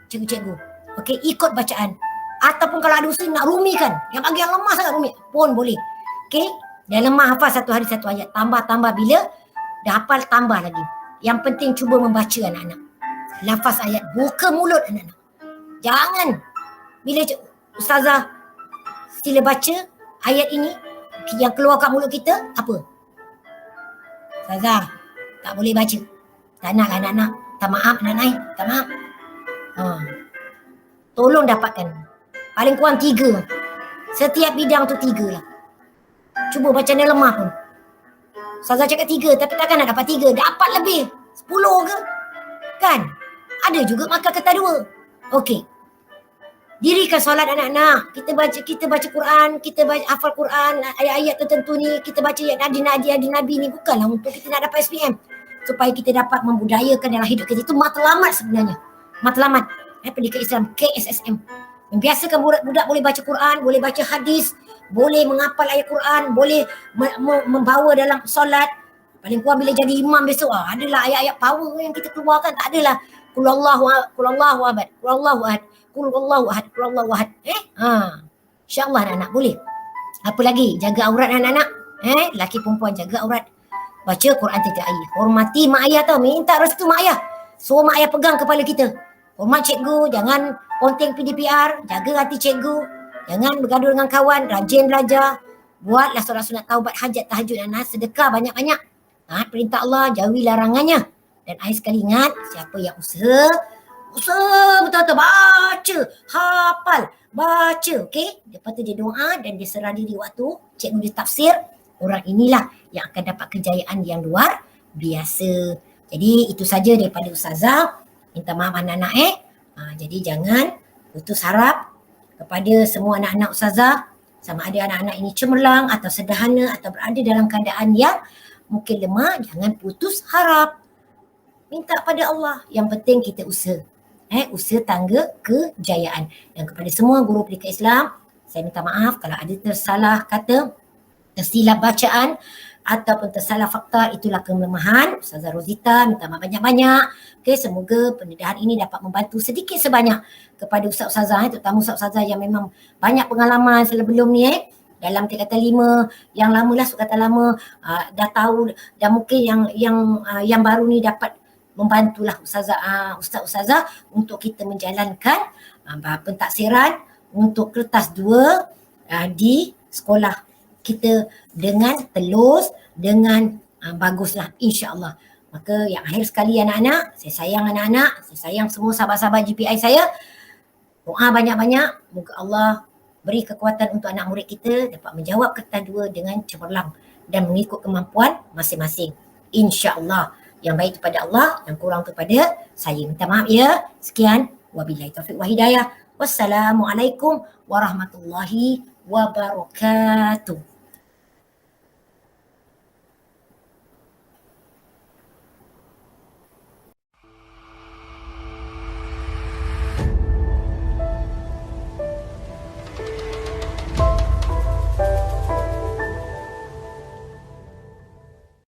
cikgu-cikgu. Okey, ikut bacaan. Ataupun kalau ada usaha nak rumikan, yang bagi yang lemah sangat rumi pun boleh. Okey, yang lemah hafal satu hari satu ayat, tambah bila dah hafal tambah lagi. Yang penting cuba membaca anak-anak. Lafaz ayat, buka mulut anak-anak. Jangan bila Ustazah sila baca ayat ini, yang keluar kat mulut kita apa? Ustazah tak boleh baca. Tak naklah anak-anak. Tak maaf anak-anak, tak maaf. Tolong dapatkan paling kurang 3. Setiap bidang tu 3 lah. Cuba baca ni lemah pun. Ustazah cakap 3, tapi takkan nak dapat 3. Dapat lebih. 10 ke? Kan? Ada juga makan kata 2. Okey. Dirikan solat anak-anak. Kita baca Quran, kita baca hafal Quran, ayat-ayat tertentu ni, kita baca ayat Nabi ni bukanlah untuk kita nak dapat SPM. Supaya kita dapat membudayakan dalam hidup kita. Itu matlamat sebenarnya. Matlamat. Pendidikan Islam, KSSM. Membiasakan budak-budak boleh baca Quran, boleh baca hadis, boleh menghafal ayat Quran, boleh membawa dalam solat. Paling kurang bila jadi imam besok, adalah ayat-ayat power yang kita keluarkan. Tak adalah Qul Allahu ahad, Qul Allahu ahad. InsyaAllah anak-anak boleh. Apa lagi? Jaga aurat anak-anak. Laki perempuan jaga aurat. Baca Quran tiap hari. Hormati mak ayah tau. Minta restu mak ayah. Suruh mak ayah pegang kepala kita. Hormat cikgu, jangan ponteng PDPR, jaga hati cikgu, jangan bergaduh dengan kawan, rajin belajar, buatlah solat sunat taubat, hajat, tahajud dan sedekah banyak-banyak. Perintah Allah, jauhi larangannya. Dan akhir sekali ingat, siapa yang usaha betul-betul baca, hafal, baca, okey? Lepas tu dia doa dan dia serah diri waktu cikgu dia tafsir, orang inilah yang akan dapat kejayaan yang luar biasa. Jadi itu saja daripada Ustazah. Minta maaf anak-anak jadi jangan putus harap kepada semua anak-anak Ustazah, sama ada anak-anak ini cemerlang atau sederhana atau berada dalam keadaan yang mungkin lemah, jangan putus harap. Minta pada Allah. Yang penting kita usaha. Usaha tangga kejayaan. Dan kepada semua guru pendidikan Islam, saya minta maaf kalau ada tersalah kata, tersilap bacaan ataupun tersalah fakta, itulah kelemahan Ustazah Rozita. Minta maaf banyak-banyak. Okey, semoga pendedahan ini dapat membantu sedikit sebanyak kepada ustaz-ustazah, terutama ustaz-ustazah yang memang banyak pengalaman sebelum ni dalam tingkatan 5, yang lama lah, kata lama, dah tahu, dan mungkin yang baru ni dapat membantulah ustaz-ustazah untuk kita menjalankan pentaksiran untuk kertas 2 di sekolah kita dengan telus, dengan baguslah, insya-Allah. Maka yang akhir sekali anak-anak, saya sayang anak-anak, saya sayang semua sahabat-sahabat GPI saya. Doa banyak-banyak, moga Allah beri kekuatan untuk anak murid kita dapat menjawab kertas 2 dengan cemerlang dan mengikut kemampuan masing-masing. InsyaAllah. Yang baik kepada Allah, yang kurang kepada saya. Minta maaf ya. Sekian. Wabillahi taufiq wa hidayah. Wassalamualaikum warahmatullahi wabarakatuh.